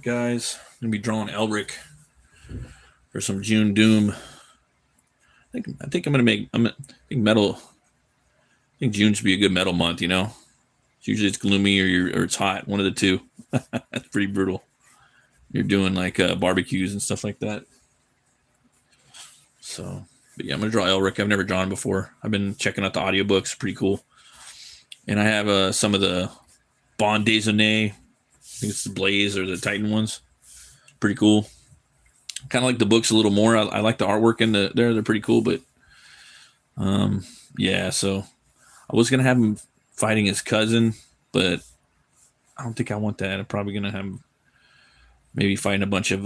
Alright, guys. I'm gonna be drawing Elric for some June Doom. I think I'm gonna make. I think metal. I think June should be a good metal month. Usually it's gloomy or it's hot. One of the two. That's pretty brutal. You're doing like barbecues and stuff like that. So, but yeah, I'm gonna draw Elric. I've never drawn him before. I've been checking out the audiobooks. Pretty cool. And I have some of the Bond Daisonne. I think it's the Blaze or the Titan ones. Pretty cool. Kind of like the books a little more. I like the artwork in there. They're pretty cool. But yeah, so I was gonna have him fighting his cousin, but I don't think I want that. I'm probably gonna have him maybe fighting a bunch of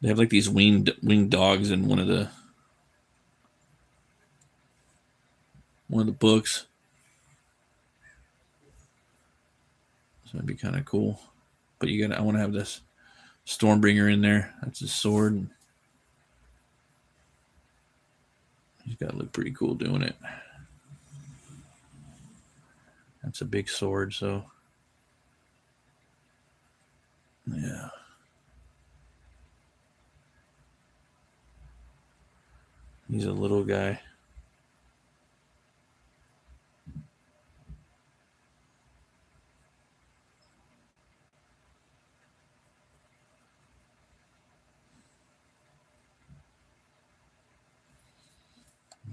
they have like these winged dogs in one of the books. So that'd be kind of cool. But I want to have this Stormbringer in there. That's his sword. And he's got to look pretty cool doing it. That's a big sword, so yeah. He's a little guy.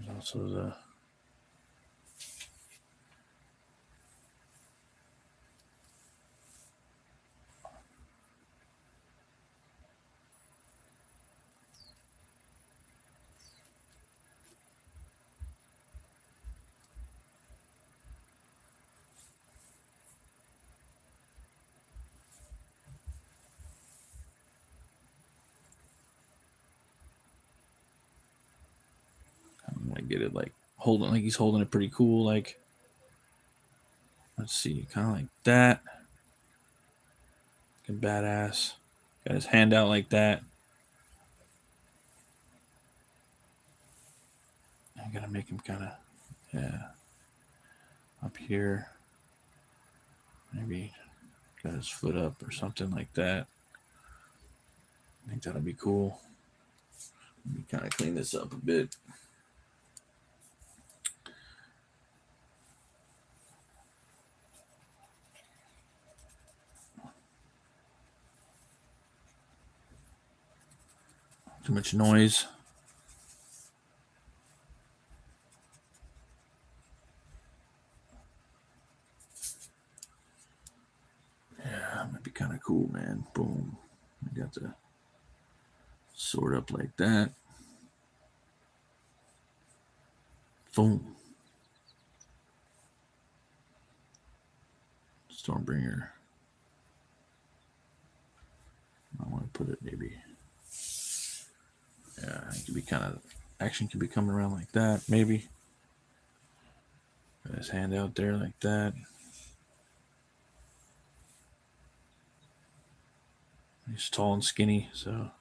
There's also the I'm gonna get it like he's holding it pretty cool. Like, let's see, kind of like that. Looking badass. Got his hand out like that. I gotta make him kind of up here. Maybe got his foot up or something like that. I think that'll be cool. Let me kind of clean this up a bit. Too much noise. Yeah, might be kind of cool, man. Boom. I got the sword up like that. Boom. Stormbringer. I want to put it maybe. Yeah, it could be kind of. Action could be coming around like that, maybe. Got his hand out there like that. He's tall and skinny, so I'm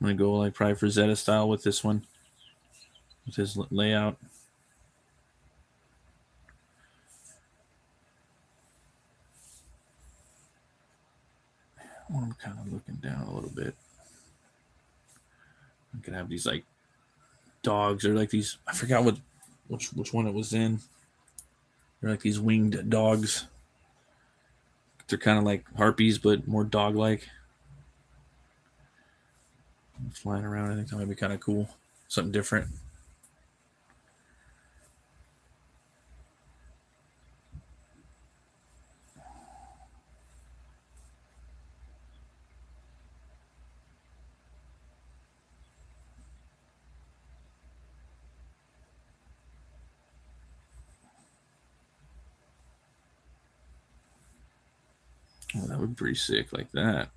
gonna go like probably for Zeta style with this one, with his layout. I want him kind of looking down a little bit. I could have these like dogs or like these. I forgot which one it was in. They're like these winged dogs. They're kind of like harpies, but more dog-like. Flying around, I think that might be kind of cool. Something different. Oh, that would be pretty sick, like that.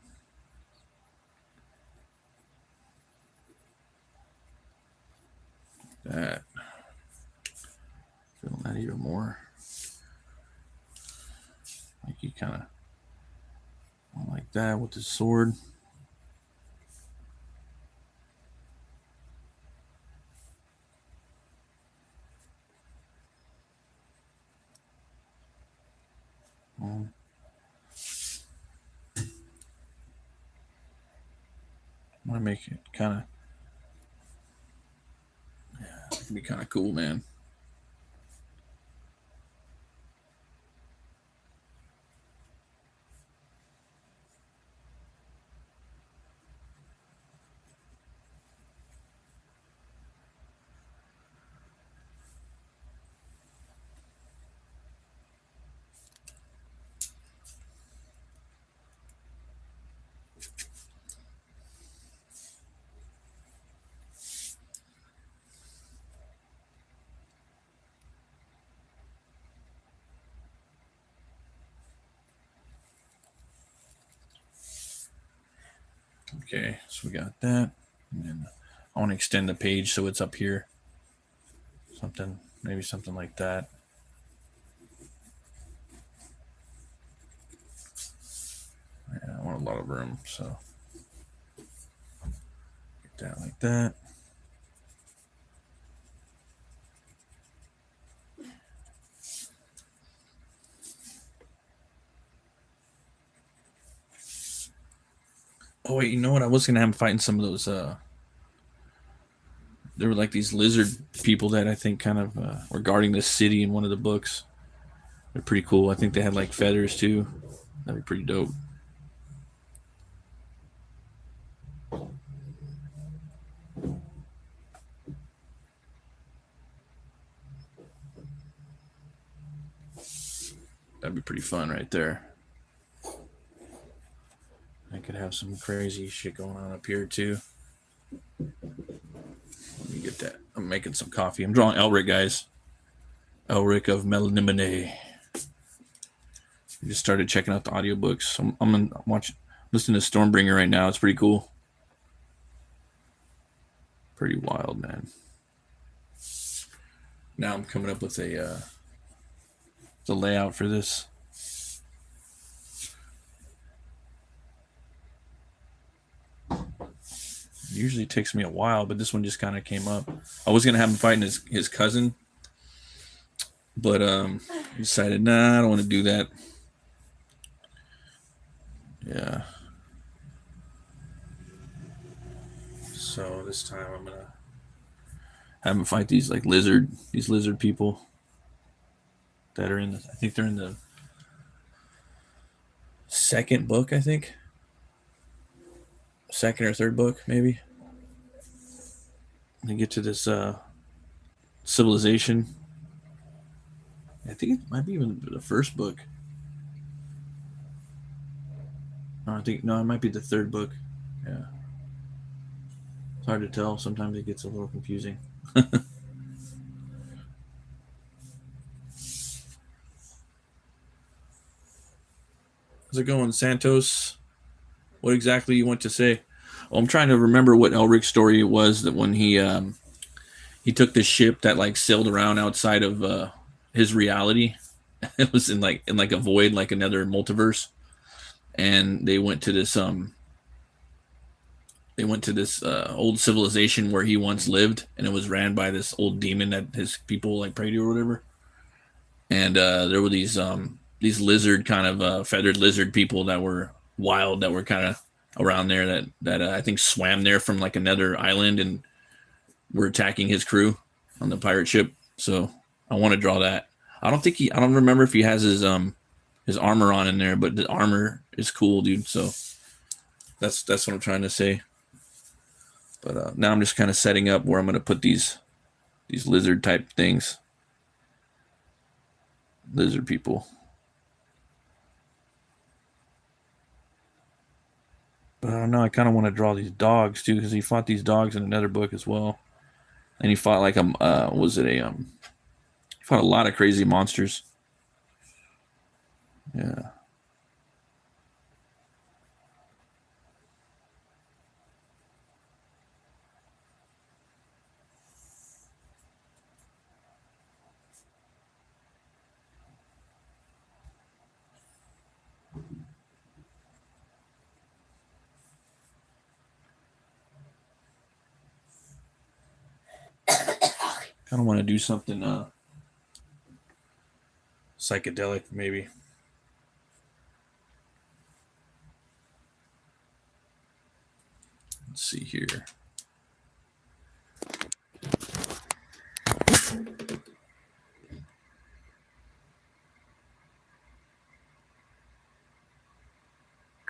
That. Feeling that even more. Like you kind of like that with the sword. I want to make it kind of, yeah, it can be kind of cool, man. Okay, so we got that. And then I want to extend the page so it's up here. Something, maybe something like that. Yeah, I want a lot of room, so get that like that. Oh wait, you know what? I was gonna have him fighting some of those. There were like these lizard people that I think kind of were guarding this city in one of the books. They're pretty cool. I think they had like feathers too. That'd be pretty dope. That'd be pretty fun right there. I could have some crazy shit going on up here too. Let me get that. I'm making some coffee. I'm drawing Elric, guys. Elric of Melanimene. I just started checking out the audiobooks. I'm listening to Stormbringer right now. It's pretty cool. Pretty wild, man. Now I'm coming up with the layout for this. It usually takes me a while, but this one just kind of came up. I was gonna have him fighting his cousin, but decided nah, I don't want to do that. Yeah. So this time I'm gonna have him fight these lizard people that are in the. I think they're in the second book. I think second or third book, maybe. And get to this civilization. I think it might be even the first book. No, it might be the third book. Yeah, it's hard to tell. Sometimes it gets a little confusing. How's it going, Santos? What exactly you want to say? Well, I'm trying to remember what Elric's story it was that when he took this ship that like sailed around outside of his reality. It was in like a void, like another multiverse, and they went to this old civilization where he once lived, and it was ran by this old demon that his people like prayed to or whatever. And there were these lizard kind of feathered lizard people that were wild, that were kind of around there, that I think swam there from like another island and were attacking his crew on the pirate ship. So I want to draw that. I don't remember if he has his armor on in there, but the armor is cool, dude. So that's what I'm trying to say. But now I'm just kind of setting up where I'm going to put these lizard type things, lizard people. But I don't know. I kind of want to draw these dogs too, because he fought these dogs in another book as well, and he fought like he fought a lot of crazy monsters. Yeah. Kind of want to do something psychedelic, maybe. Let's see here.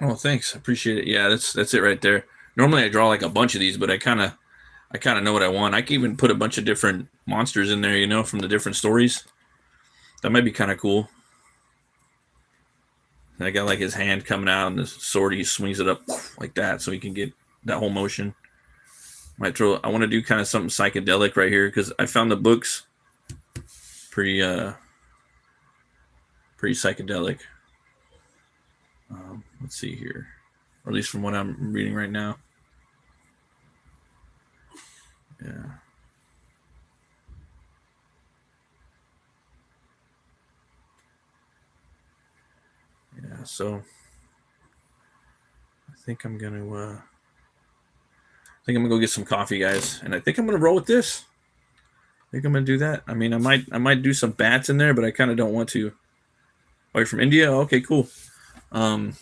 Oh, thanks. I appreciate it. Yeah, that's it right there. Normally I draw like a bunch of these, but I kind of know what I want. I can even put a bunch of different monsters in there, you know, from the different stories. That might be kind of cool. And I got like his hand coming out and the sword, he swings it up like that so he can get that whole motion. Might throw. I want to do kind of something psychedelic right here because I found the books pretty psychedelic. Let's see here, or at least from what I'm reading right now. Yeah. Yeah. So I think I'm gonna. I think I'm gonna go get some coffee, guys, and I think I'm gonna roll with this. I think I'm gonna do that. I mean, I might do some bats in there, but I kind of don't want to. Oh, you're from India? Okay, cool. Um,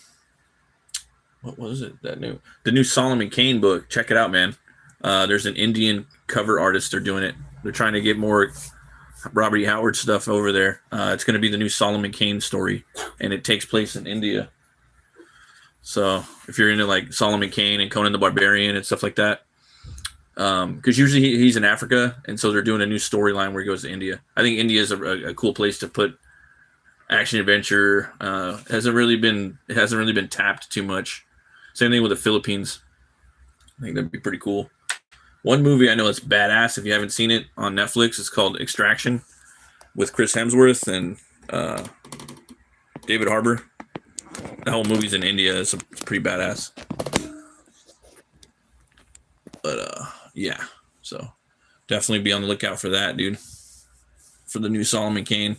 what was it? The new Solomon Kane book. Check it out, man. There's an Indian cover artist. They're doing it. They're trying to get more Robert E. Howard stuff over there. It's going to be the new Solomon Kane story, and it takes place in India. So if you're into like Solomon Kane and Conan the Barbarian and stuff like that, because usually he's in Africa, and so they're doing a new storyline where he goes to India. I think India is a cool place to put action adventure. Hasn't really been tapped too much. Same thing with the Philippines. I think that'd be pretty cool. One movie I know that's badass. If you haven't seen it on Netflix, it's called Extraction with Chris Hemsworth and David Harbour. The whole movie's in India. It's pretty badass. But yeah, so definitely be on the lookout for that, dude. For the new Solomon Kane.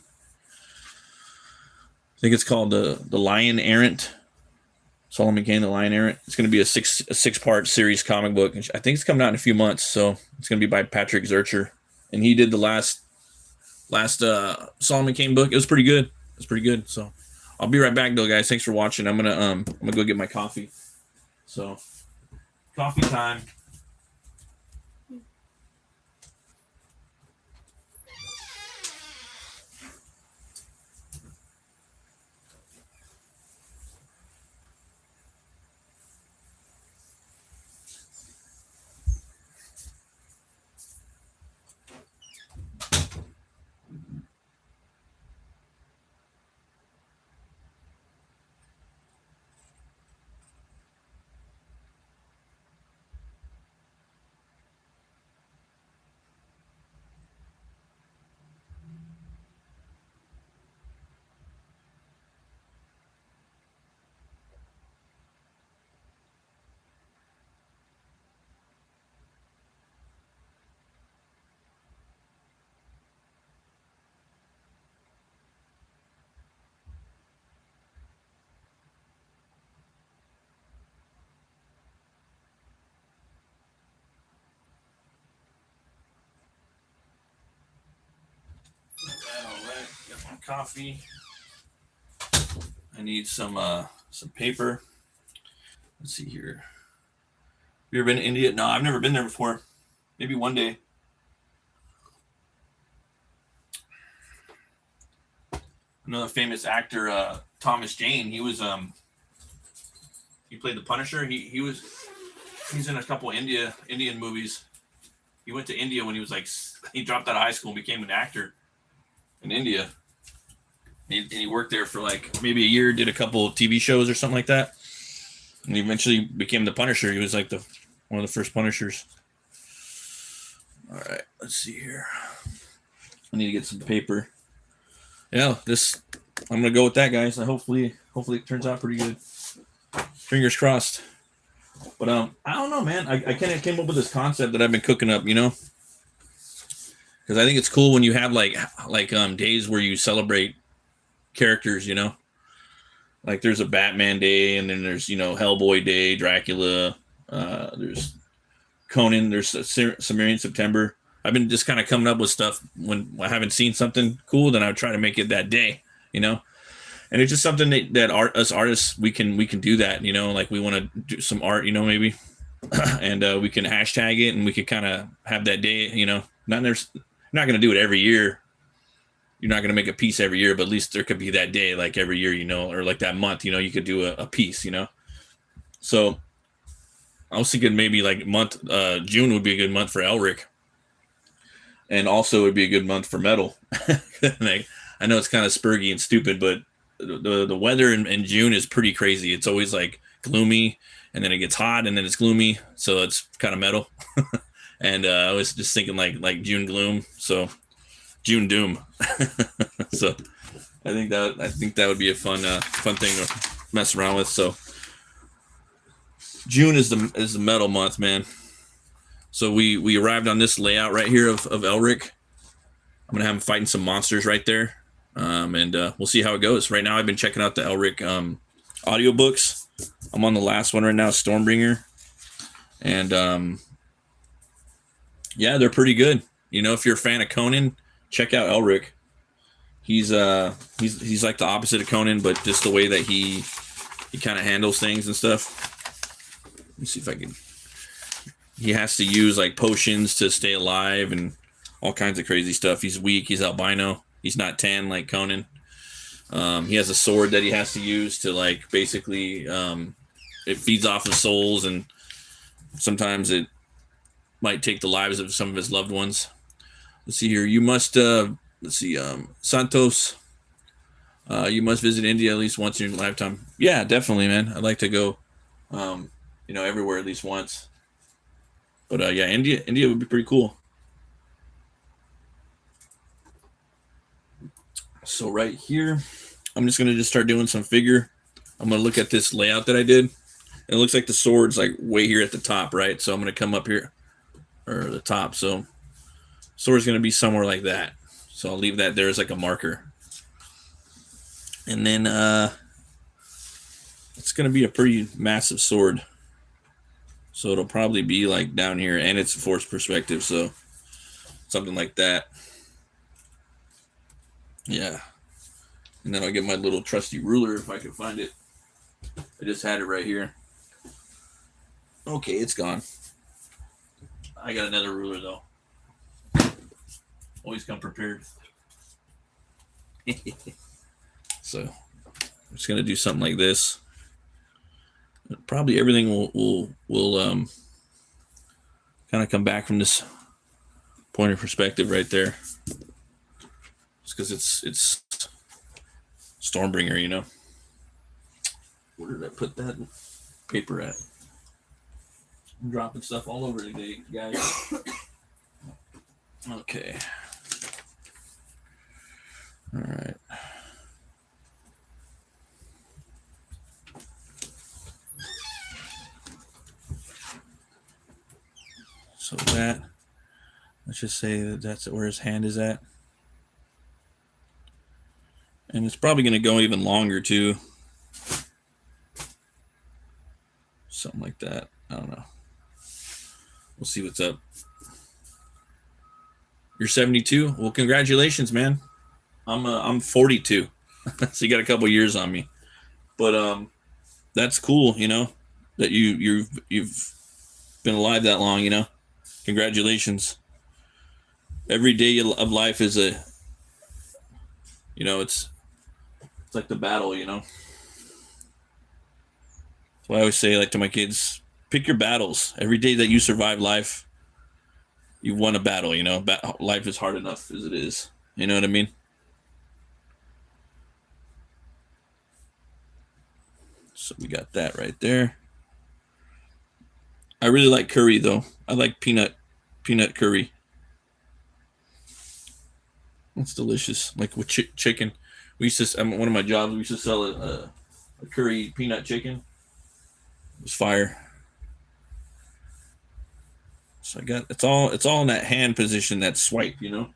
I think it's called the Lion Errant. Solomon Kane, the Lion Errant. It's going to be a six part series comic book. I think it's coming out in a few months, so it's going to be by Patrick Zurcher, and he did the last Solomon Kane book. It was pretty good. So I'll be right back, though, guys. Thanks for watching. I'm gonna go get my coffee. So coffee time. All right, got my coffee. I need some paper. Let's see here. You ever been to India? No, I've never been there before. Maybe one day. Another famous actor, Thomas Jane. He played the Punisher. He's in a couple Indian movies. He went to India when he was like he dropped out of high school and became an actor in India. And he worked there for like maybe a year, did a couple of TV shows or something like that, and he eventually became the Punisher. He was like one of the first Punishers. All right, let's see here. I need to get some paper. Yeah, I'm gonna go with that, guys. And hopefully it turns out pretty good. Fingers crossed. But I don't know, man. I kind of came up with this concept that I've been cooking up, you know, because I think it's cool when you have like days where you celebrate characters, you know. Like there's a Batman day, and then there's Hellboy day, Dracula. There's Conan. There's Sumerian September. I've been just kind of coming up with stuff when I haven't seen something cool, then I would try to make it that day, you know. And it's just something that us artists we can do that, you know. Like we want to do some art, you know, maybe and we can hashtag it, and we could kind of have that day. You know, not going to do it every year. You're not going to make a piece every year, but at least there could be that day, like every year, you know, or like that month, you know, you could do a piece, you know. So I was thinking maybe like June would be a good month for Elric, and also it'd be a good month for metal. Like, I know it's kind of spurgy and stupid, but the weather in June is pretty crazy. It's always like gloomy, and then it gets hot, and then it's gloomy, so it's kind of metal. And I was just thinking like June gloom, so June doom. So I think that would be a fun thing to mess around with. So June is the metal month, man. So we arrived on this layout right here of Elric. I'm gonna have him fighting some monsters right there, and we'll see how it goes. Right now, I've been checking out the Elric audiobooks. I'm on the last one right now, Stormbringer, and yeah, they're pretty good. You know, if you're a fan of Conan, check out Elric. He's like the opposite of Conan, but just the way that he kind of handles things and stuff. Let me see if I can. He has to use like potions to stay alive and all kinds of crazy stuff. He's weak. He's albino. He's not tan like Conan. He has a sword that he has to use to like basically it feeds off of souls, and sometimes it might take the lives of some of his loved ones. Let's see here. You must let's see, Santos. You must visit India at least once in your lifetime. Yeah, definitely, man. I'd like to go, you know, everywhere at least once. But yeah, India would be pretty cool. So right here, I'm just gonna start doing some figure. I'm gonna look at this layout that I did. It looks like the sword's like way here at the top, right? So I'm gonna come up here, or the top. So sword's gonna be somewhere like that. So I'll leave that there as like a marker. And then it's gonna be a pretty massive sword. So it'll probably be like down here, and it's a forced perspective, so something like that. Yeah. And then I'll get my little trusty ruler if I can find it. I just had it right here. Okay, it's gone. I got another ruler though. Always come prepared. So I'm just gonna do something like this. Probably everything will kind of come back from this point of perspective right there. Just because it's Stormbringer, you know. Where did I put that paper at? I'm dropping stuff all over today, guys. Okay. All right. So that, let's just say that that's where his hand is at. And it's probably going to go even longer too. Something like that. I don't know. We'll see what's up. You're 72? Well, congratulations, man. I'm 42. So you got a couple years on me. But that's cool, you know, that you've been alive that long, you know. Congratulations. Every day of life is a, you know, it's like the battle, you know. That's why I always say, like, to my kids, pick your battles. Every day that you survive life, you've won a battle, you know. Life is hard enough as it is. You know what I mean? So we got that right there. I really like curry, though. I like peanut curry. It's delicious. Like with chicken. We used to, one of my jobs, we used to sell a curry peanut chicken. It was fire. So I got, it's all in that hand position, that swipe, you know.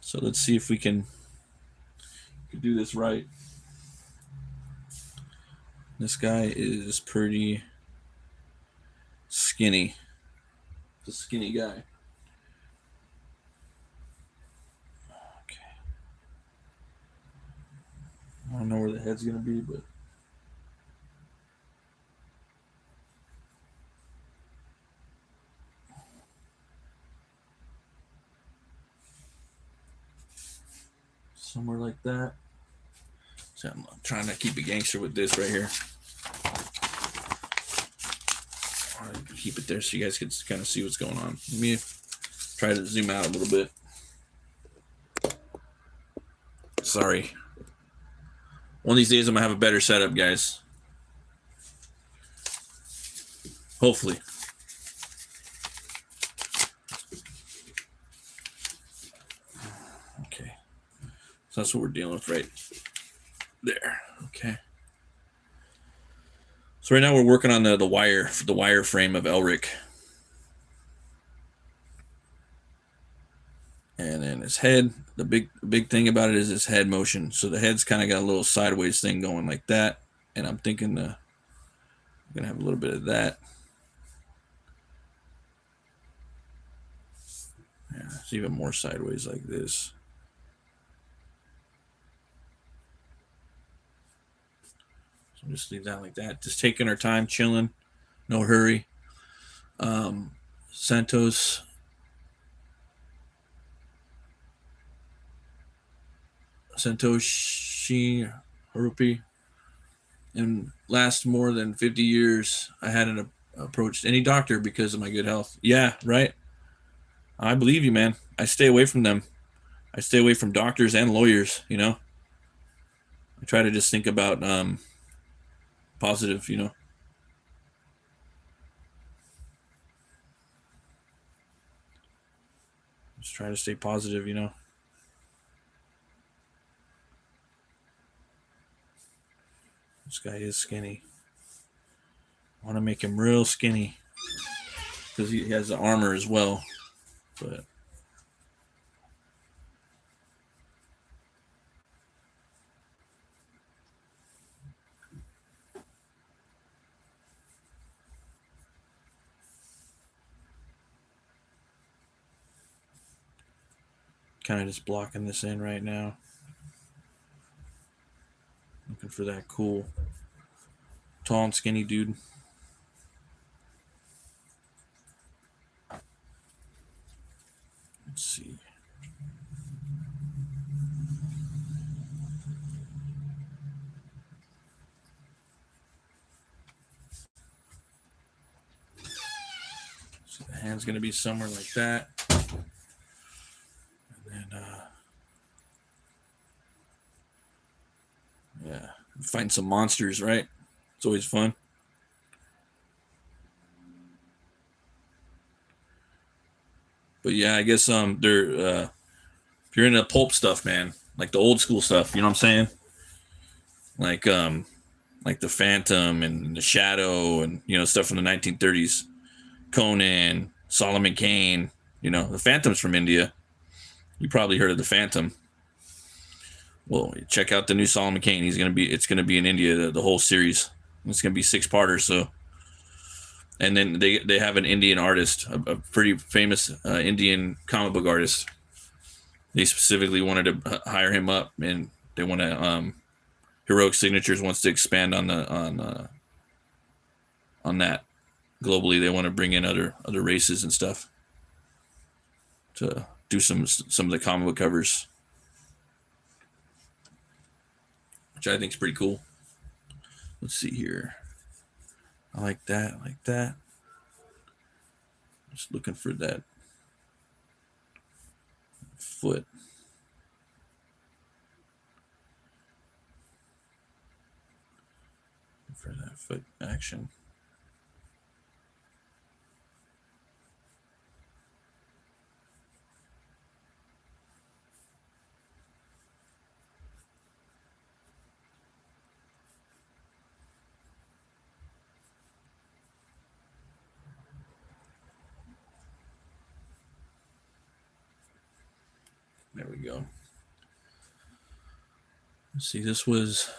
So let's see if we can do this right. This guy is pretty skinny. It's a skinny guy. Okay. I don't know where the head's gonna be, but So I'm trying to keep a gangster with this right here. I'll keep it there so you guys can kind of see what's going on. Let me try to zoom out a little bit. Sorry. One of these days I'm going to have a better setup, guys. Hopefully. Okay. So that's what we're dealing with right there. Okay. So right now we're working on the wire frame of Elric. And then his head, the big thing about it is his head motion. So the head's kind of got a little sideways thing going like that. And I'm thinking I'm going to have a little bit of that. Yeah, it's even more sideways like this. So just leave that like that. Just taking our time, chilling, no hurry. Santoshi Harupi. And last more than 50 years, I hadn't approached any doctor because of my good health. Yeah, right. I believe you, man. I stay away from them. I stay away from doctors and lawyers, you know. I try to just think about positive, you know. Just try to stay positive, you know. This guy is skinny. I want to make him real skinny because he has the armor as well. But kind of just blocking this in right now. Looking for that cool, tall and skinny dude. Let's see. So the hand's going to be somewhere like that. And then, yeah, find some monsters, right? It's always fun. But yeah, I guess they're if you're into pulp stuff, man, like the old school stuff, you know what I'm saying? Like the Phantom and the Shadow and you know stuff from the 1930s, Conan, Solomon Kane. You know the Phantom's from India. You probably heard of the Phantom. Well, check out the new Solomon Kane. It's gonna be in India the whole series. It's gonna be 6-parter. So, and then they have an Indian artist, a pretty famous Indian comic book artist. They specifically wanted to hire him up, and they want to Heroic Signatures wants to expand on that globally. They want to bring in other races and stuff to do some of the comic book covers, which I think is pretty cool. Let's see here. I like that. Just looking for that foot. For that foot action. There we go. Let's see, this was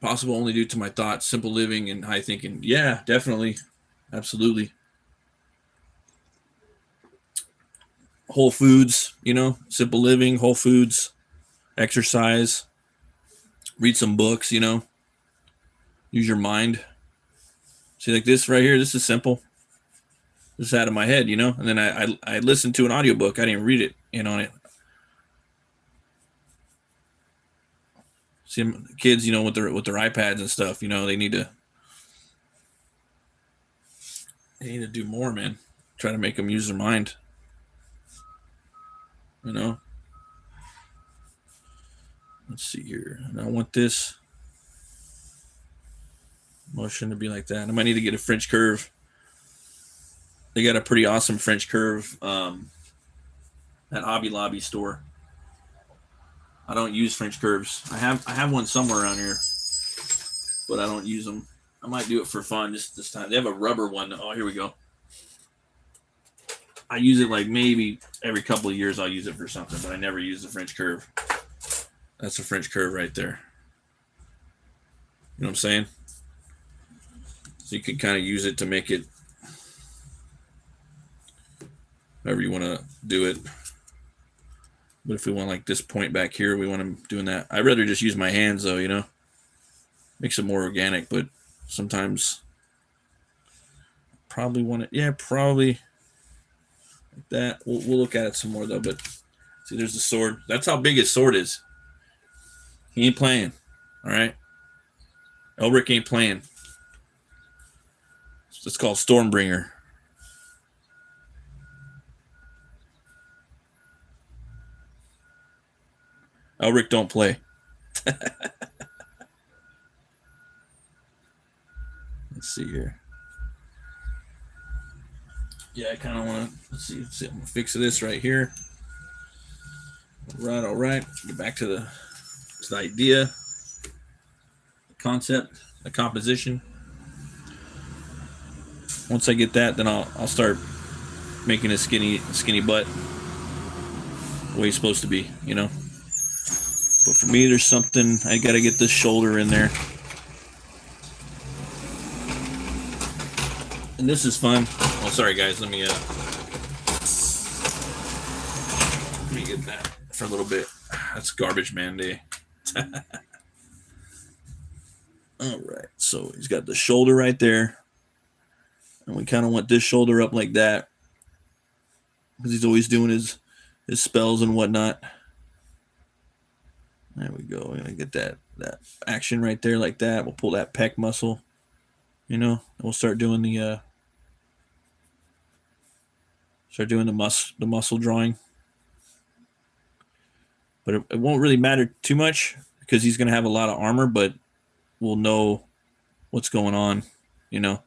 possible only due to my thoughts, simple living and high thinking. Yeah, definitely. Absolutely. Whole foods, you know, simple living, whole foods, exercise, read some books, you know, use your mind. See, like this right here, this is simple. This is out of my head, you know, and then I listened to an audiobook. I didn't read it in on it. See kids, you know, with their iPads and stuff, you know, they need to do more, man. Try to make them use their mind. You know. Let's see here. And I want this motion to be like that. I might need to get a French curve. They got a pretty awesome French curve at Hobby Lobby store. I don't use French curves. I have one somewhere around here, but I don't use them. I might do it for fun just this time. They have a rubber one. Oh, here we go. I use it like maybe every couple of years. I'll use it for something, but I never use the French curve. That's a French curve right there. You know what I'm saying? So you can kind of use it to make it however you want to do it. But if we want like this point back here, we want them doing that. I'd rather just use my hands though, you know. Makes it more organic, but sometimes probably want it. Yeah, probably like that. We'll look at it some more though. But see, there's the sword. That's how big his sword is. He ain't playing. All right. Elric ain't playing. It's called Stormbringer. Elric don't play. Let's see here. Yeah, I kind of want to, let's see, I'm going to fix this right here. All right. Get back to the idea, the concept, the composition. Once I get that, then I'll start making a skinny butt the way it's supposed to be, you know. But for me, there's something, I got to get this shoulder in there. And this is fun. Oh, sorry guys, let me get that for a little bit. That's garbage man day. All right, so he's got the shoulder right there. And we kind of want this shoulder up like that. Because he's always doing his spells and whatnot. There we go. We're going to get that action right there like that. We'll pull that pec muscle. You know, and we'll start doing the muscle drawing. But it won't really matter too much because he's going to have a lot of armor, but we'll know what's going on, you know,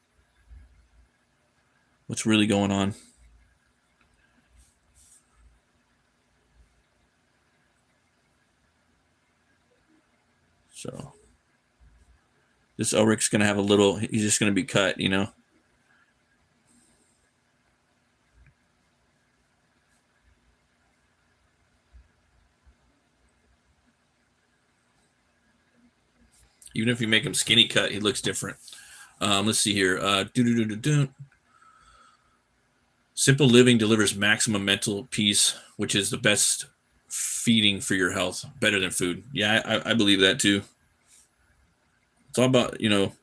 what's really going on. So this Elric's going to have he's just going to be cut, you know. Even if you make him skinny cut, he looks different. Let's see here. Simple living delivers maximum mental peace, which is the best feeding for your health, better than food. Yeah, I believe that too. It's all about, you know,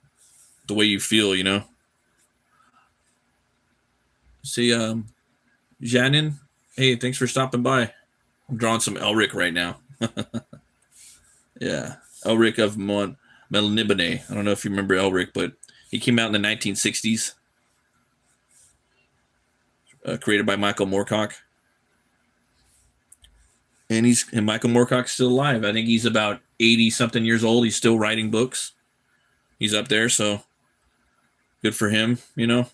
the way you feel, you know. See, Janin, hey, thanks for stopping by. I'm drawing some Elric right now. Yeah, Elric of Melnibone. I don't know if you remember Elric, but he came out in the 1960s. Created by Michael Moorcock. And Michael Moorcock's still alive. I think he's about 80-something years old. He's still writing books. He's up there, so good for him, you know.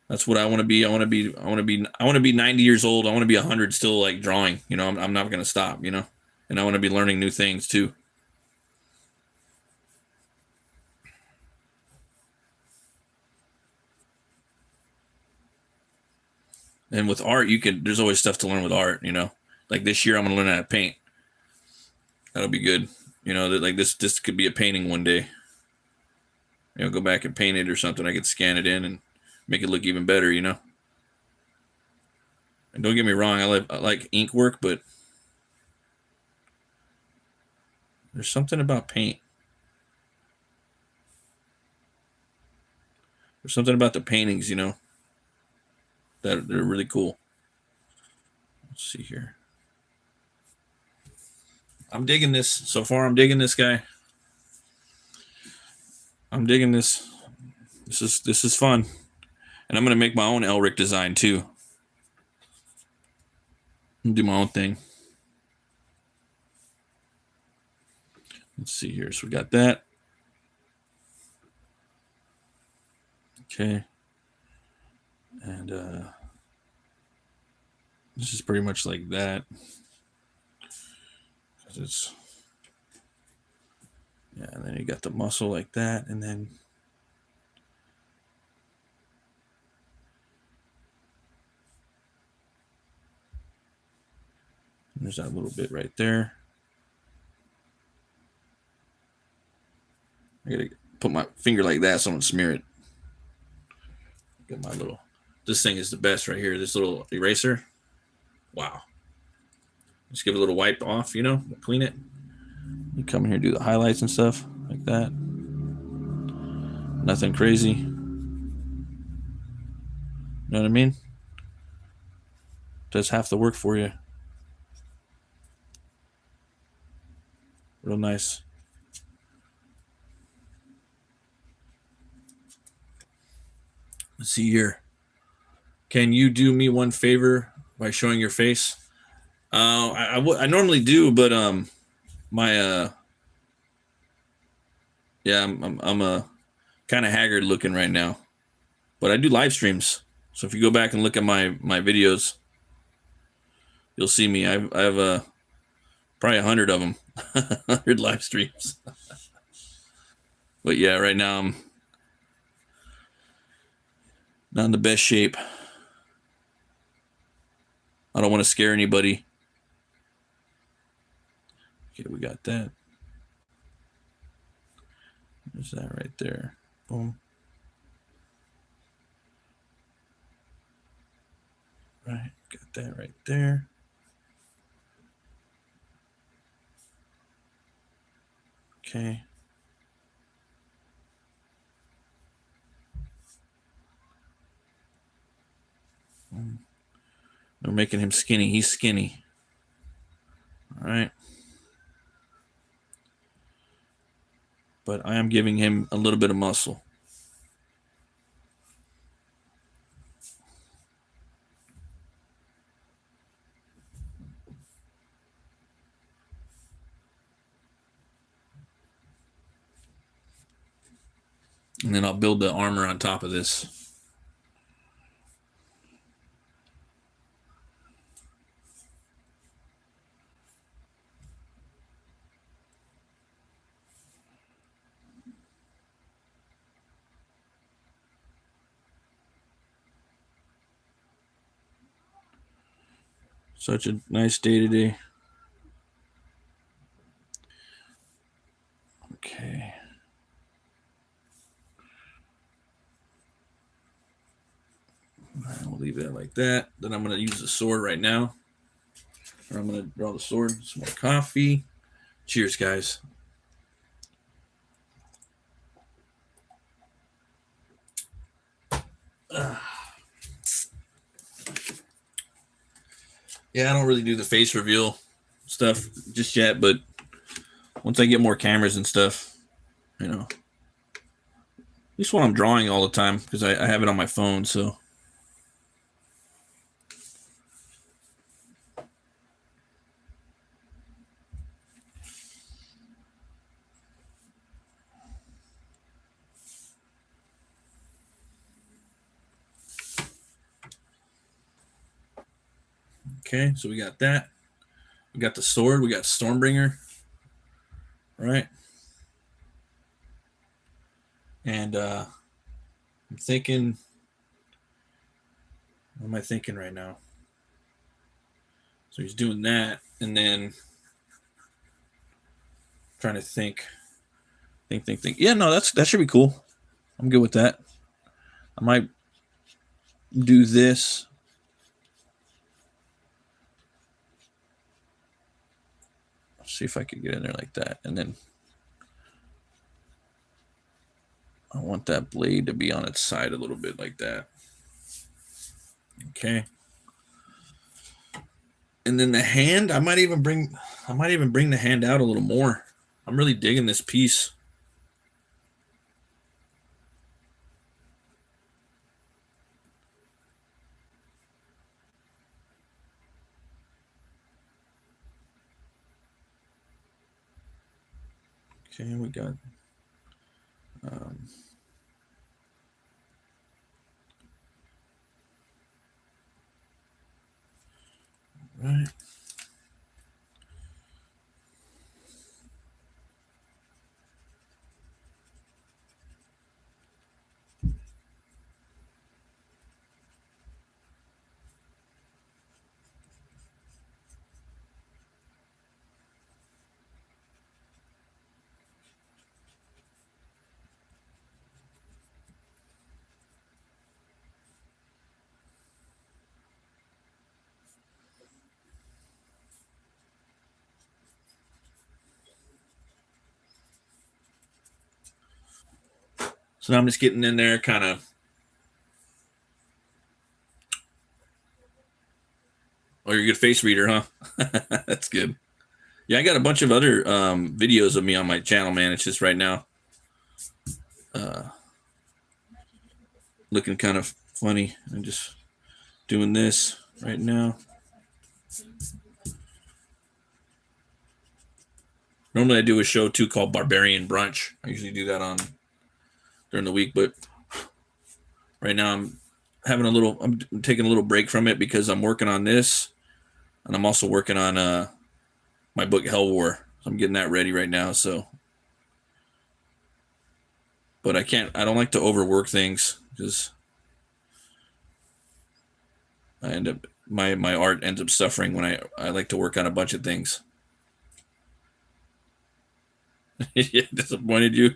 That's what I want to be. I want to be 90 years old. I want to be 100 still like drawing, you know. I'm not going to stop, you know. And I want to be learning new things too. And with art, there's always stuff to learn with art, you know. Like this year, I'm going to learn how to paint. That'll be good. You know, that like this could be a painting one day. You know, go back and paint it or something. I could scan it in and make it look even better, you know. And don't get me wrong, I like ink work, but there's something about paint. There's something about the paintings, you know, that they're really cool. Let's see here. I'm digging this. So far, I'm digging this guy. I'm digging this. This is fun. And I'm going to make my own Elric design too. Do my own thing. Let's see here. So we got that. Okay. And this is pretty much like that. It's, yeah, and then you got the muscle like that, and then there's that little bit right there. I gotta put my finger like that so I don't smear it. Get my little, this thing is the best right here. This little eraser. Wow. Just give it a little wipe off, you know, clean it. You come in here, do the highlights and stuff like that. Nothing crazy. You know what I mean? Does half the work for you. Real nice. Let's see here. Can you do me one favor by showing your face? I normally do, but my yeah, I'm kind of haggard looking right now, but I do live streams. So if you go back and look at my videos, you'll see me. I have probably 100 of them, 100 live streams. But yeah, right now I'm not in the best shape. I don't want to scare anybody. Okay, we got that. There's that right there. Boom. Right, got that right there. Okay. We're making him skinny. He's skinny. All right. But I am giving him a little bit of muscle. And then I'll build the armor on top of this. Such a nice day today. Okay. All right, we'll leave that like that. Then I'm going to use the sword right now. Or I'm going to draw the sword. Some more coffee. Cheers, guys. Yeah, I don't really do the face reveal stuff just yet, but once I get more cameras and stuff, you know, at least when I'm drawing all the time, because I have it on my phone, so. Okay, so we got that. We got the sword. We got Stormbringer. Right. And I'm thinking, what am I thinking right now? So he's doing that, and then trying to think. Yeah, no, that should be cool. I'm good with that. I might do this. See if I could get in there like that, and then I want that blade to be on its side a little bit like that. Okay. And then the hand, I might even bring the hand out a little more. I'm really digging this piece. Okay, we got right. So now I'm just getting in there, kind of. Oh, you're a good face reader, huh? That's good. Yeah, I got a bunch of other videos of me on my channel, man. It's just right now looking kind of funny. I'm just doing this right now. Normally I do a show too called Barbarian Brunch. I usually do that on during the week, but right now I'm taking a little break from it because I'm working on this, and I'm also working on my book Hell War. So I'm getting that ready right now. So, but I don't like to overwork things because I end up my art ends up suffering when I like to work on a bunch of things. Yeah, disappointed you.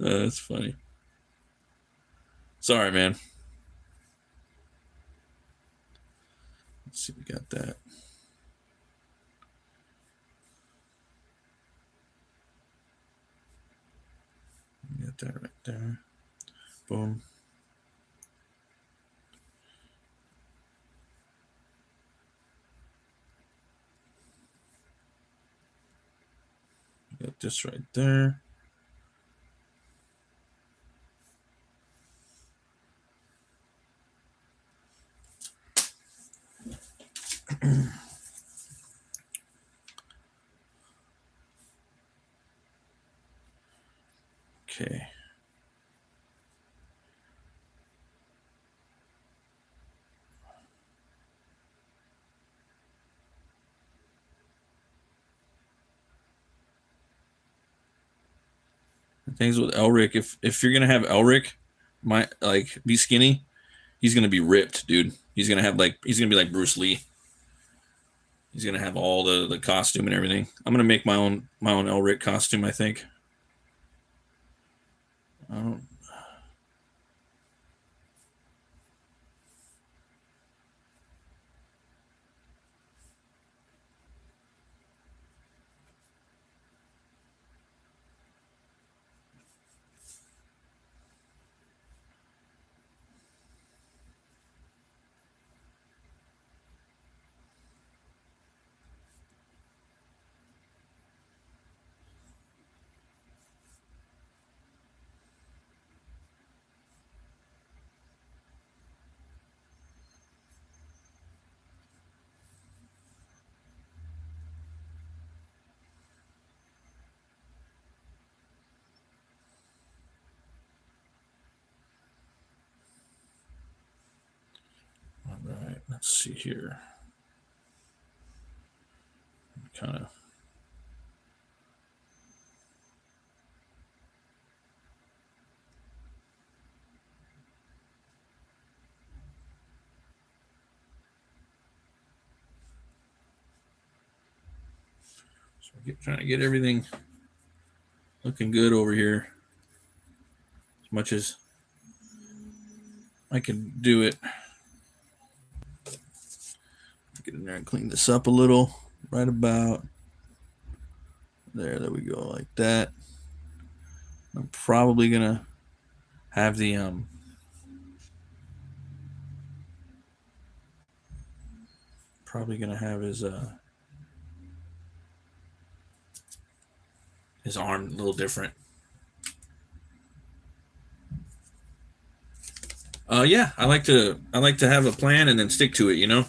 That's funny. Sorry, man. Let's see, we got that. We got that right there. Boom. Got this right there. Okay. The things with Elric, if you're gonna have Elric, be skinny, he's gonna be ripped, dude. He's gonna be like Bruce Lee. He's gonna have all the costume and everything. I'm gonna make my own Elric costume, I think. I don't, all right, let's see here. Kind of. So trying to get everything looking good over here as much as I can do it. Get in there and clean this up a little. Right about there. There we go, like that. I'm probably gonna have the probably gonna have his arm a little different. Yeah, I like to have a plan and then stick to it. You know,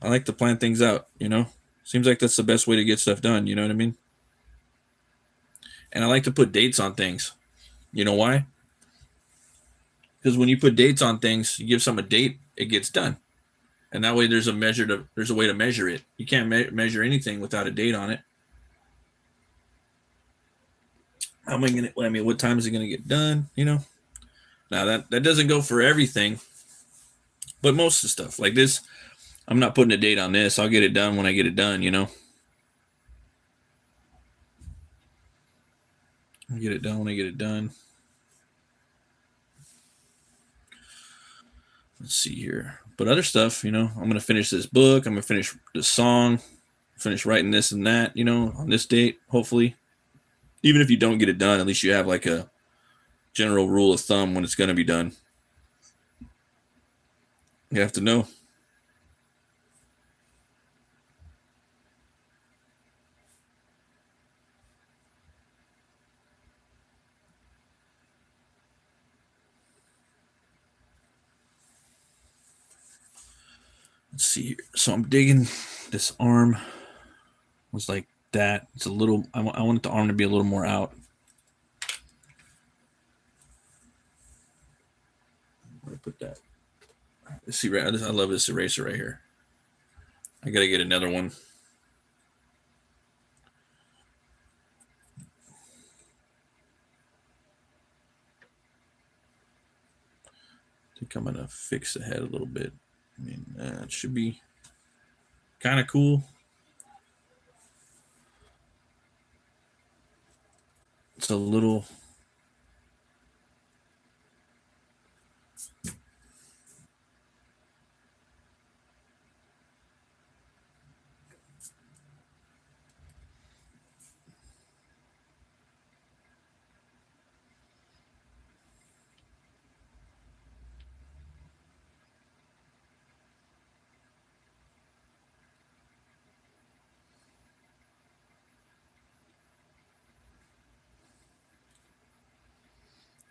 I like to plan things out. You know, seems like that's the best way to get stuff done. You know what I mean? And I like to put dates on things. You know why? Because when you put dates on things, you give something a date, it gets done, and that way there's a way to measure it. You can't measure anything without a date on it. How am I gonna? I mean, what time is it gonna get done? You know. Now that doesn't go for everything, but most of the stuff like this, I'm not putting a date on this. I'll get it done when I get it done. You know. I'll get it done when I get it done. Let's see here. But other stuff, you know, I'm gonna finish this book. I'm gonna finish the song. Finish writing this and that. You know, on this date, hopefully. Even if you don't get it done, at least you have like a general rule of thumb when it's gonna be done. You have to know. Let's see here. So I'm digging this arm. Was like that. It's a little. I want the arm to be a little more out. Where to put that? Let's see. Right. I love this eraser right here. I gotta get another one. I think I'm gonna fix the head a little bit. I mean, it should be kind of cool. It's a little.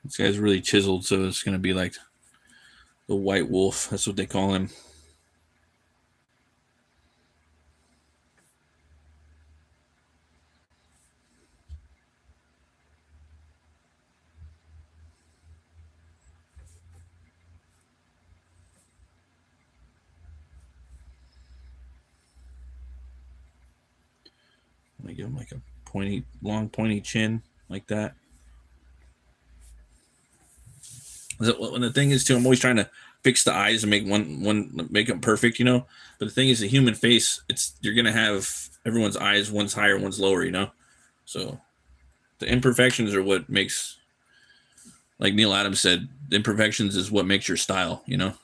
This guy's really chiseled, so it's gonna be like the white wolf. That's what they call him. I'm gonna give him like a long pointy chin like that. When the thing is too, I'm always trying to fix the eyes and make one make them perfect, you know. But the thing is, the human face, you're gonna have everyone's eyes, one's higher, one's lower, you know. So the imperfections are what makes, like Neil Adams said, the imperfections is what makes your style, you know.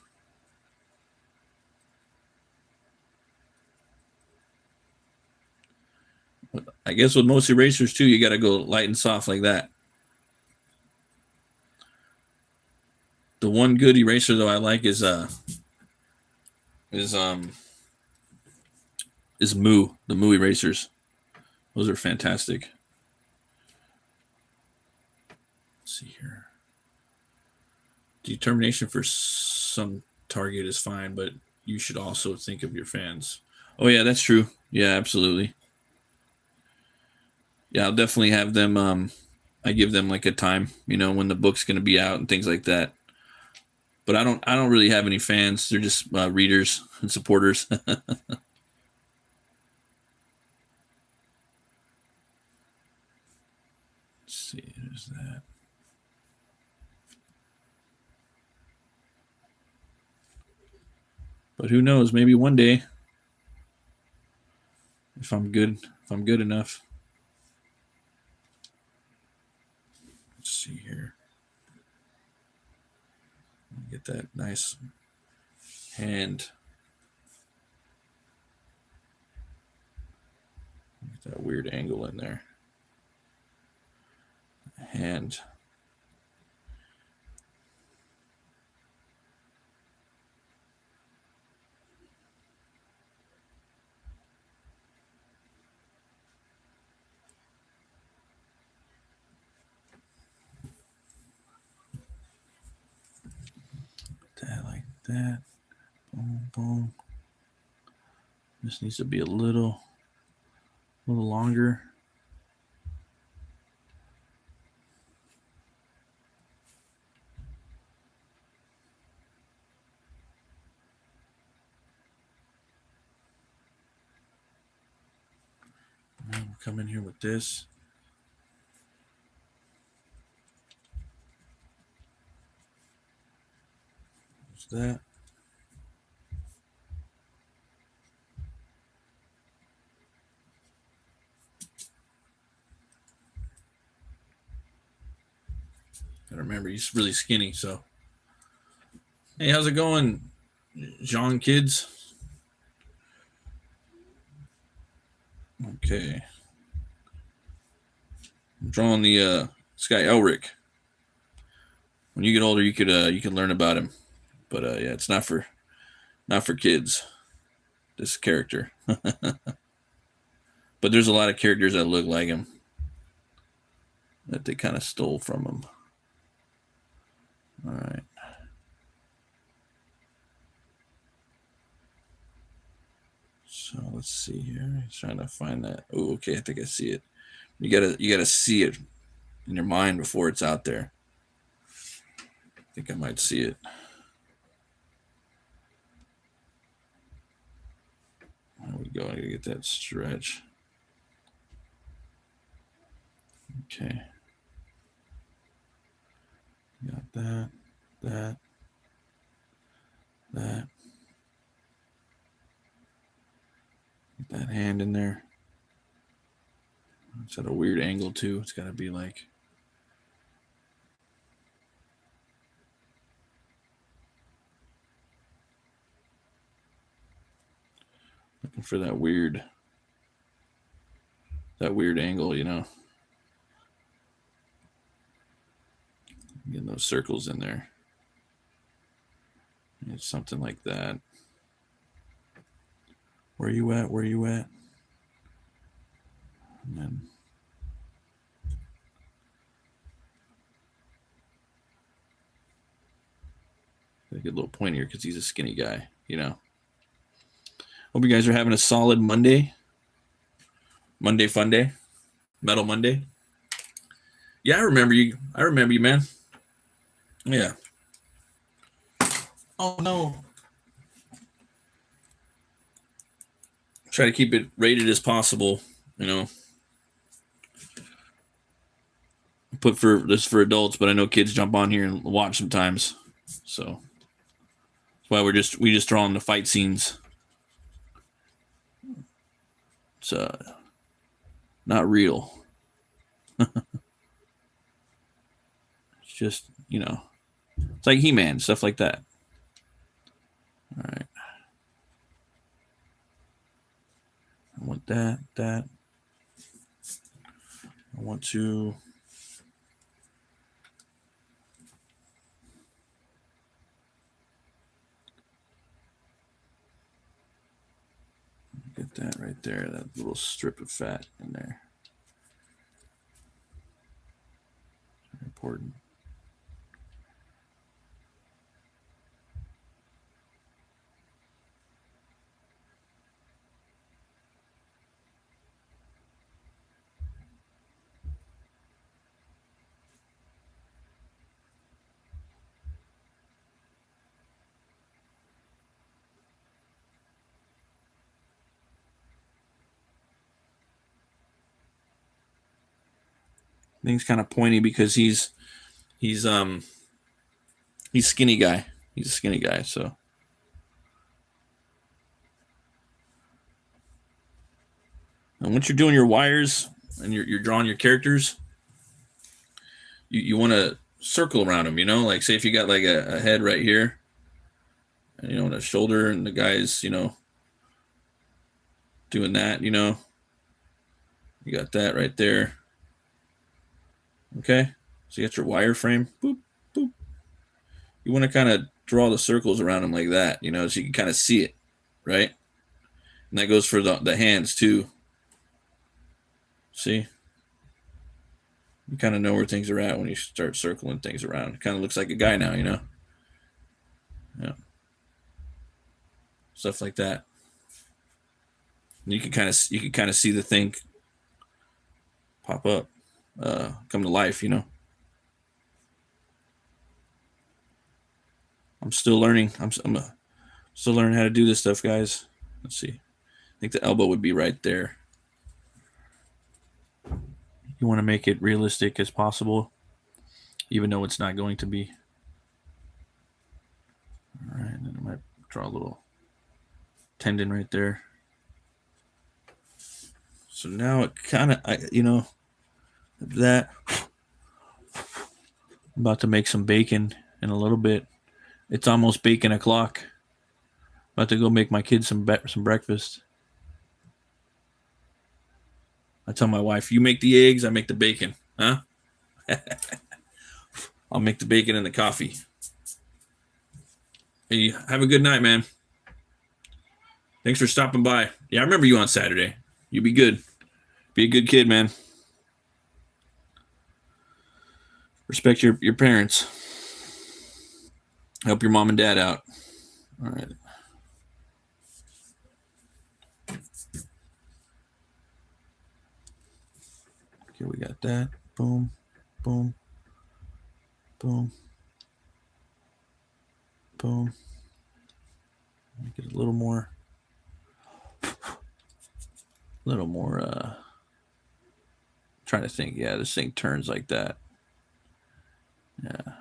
But I guess with most erasers too, you got to go light and soft like that. The one good eraser though I like is is Moo, the Moo erasers. Those are fantastic. Let's see here. Determination for some target is fine, but you should also think of your fans. Oh yeah, that's true. Yeah, absolutely. Yeah, I'll definitely have them. I give them like a time, you know, when the book's going to be out and things like that. But I don't really have any fans. They're just readers and supporters. Let's see, there's that. But who knows? Maybe one day, if I'm good enough. Let's see here. Get that nice hand. Get that weird angle in there. Hand. that. Boom, boom. This needs to be a little longer. And we'll come in here with this. There's that. Gotta remember, he's really skinny, so. Hey, how's it going, Jean kids? Okay. I'm drawing the this guy Elric. When you get older, you could learn about him, but yeah, it's not for kids. This character, but there's a lot of characters that look like him that they kind of stole from him. All right. So let's see here. He's trying to find that. Oh, okay. I think I see it. You gotta see it in your mind before it's out there. I think I might see it. There we go. I gotta get that stretch. Okay. Got that. Get that hand in there. It's at a weird angle too. It's gotta be like. Looking for that weird angle, you know. Getting those circles in there. It's something like that. Where you at? Where you at? And then gotta get a little point here because he's a skinny guy, you know. Hope you guys are having a solid Monday. Monday fun day. Metal Monday. Yeah, I remember you. I remember you, man. Yeah. Oh no. Try to keep it rated as possible, you know. Put for this for adults, but I know kids jump on here and watch sometimes. So that's why we just draw on the fight scenes. It's not real. It's just, you know, it's like He-Man, stuff like that. All right. I want that. I want to get that right there, that little strip of fat in there. Very important. I think it's kind of pointy because he's skinny guy. He's a skinny guy, so. And once you're doing your wires and you're drawing your characters, you want to circle around them, you know, like say if you got like a head right here, and, you know, and a shoulder, and the guy's, you know, doing that, you know, you got that right there. Okay, so you got your wireframe. Boop, boop. You want to kind of draw the circles around them like that, you know, so you can kind of see it, right? And that goes for the hands too. See? You kind of know where things are at when you start circling things around. It kind of looks like a guy now, you know? Yeah. stuff like that. And you can kind of see the thing pop up, come to life, you know. I'm still learning. I'm still learning how to do this stuff, guys. Let's see. I think the elbow would be right there. You want to make it realistic as possible, even though it's not going to be. All right, and then I might draw a little tendon right there. So now it kind of, you know, that. I'm about to make some bacon in a little bit. It's almost bacon o'clock. About to go make my kids some breakfast. I tell my wife, you make the eggs, I make the bacon. Huh? I'll make the bacon and the coffee. Hey, have a good night, man. Thanks for stopping by. Yeah, I remember you on Saturday. You be good. Be a good kid, man. Respect your parents. Help your mom and dad out. All right. Okay, we got that. Boom, boom, boom, boom. Make it a little more. Trying to think. Yeah, this thing turns like that. Yeah.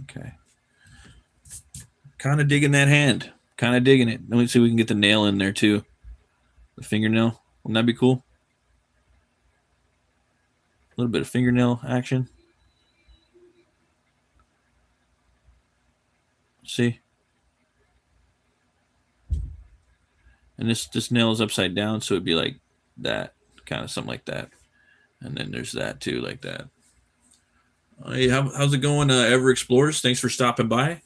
Okay. Kind of digging that hand. Kind of digging it. Let me see if we can get the nail in there too. The fingernail. Wouldn't that be cool? A little bit of fingernail action. See? And this nail is upside down, so it'd be like that. Kind of something like that. And then there's that too, like that. Hey, how's it going, Ever Explorers? Thanks for stopping by.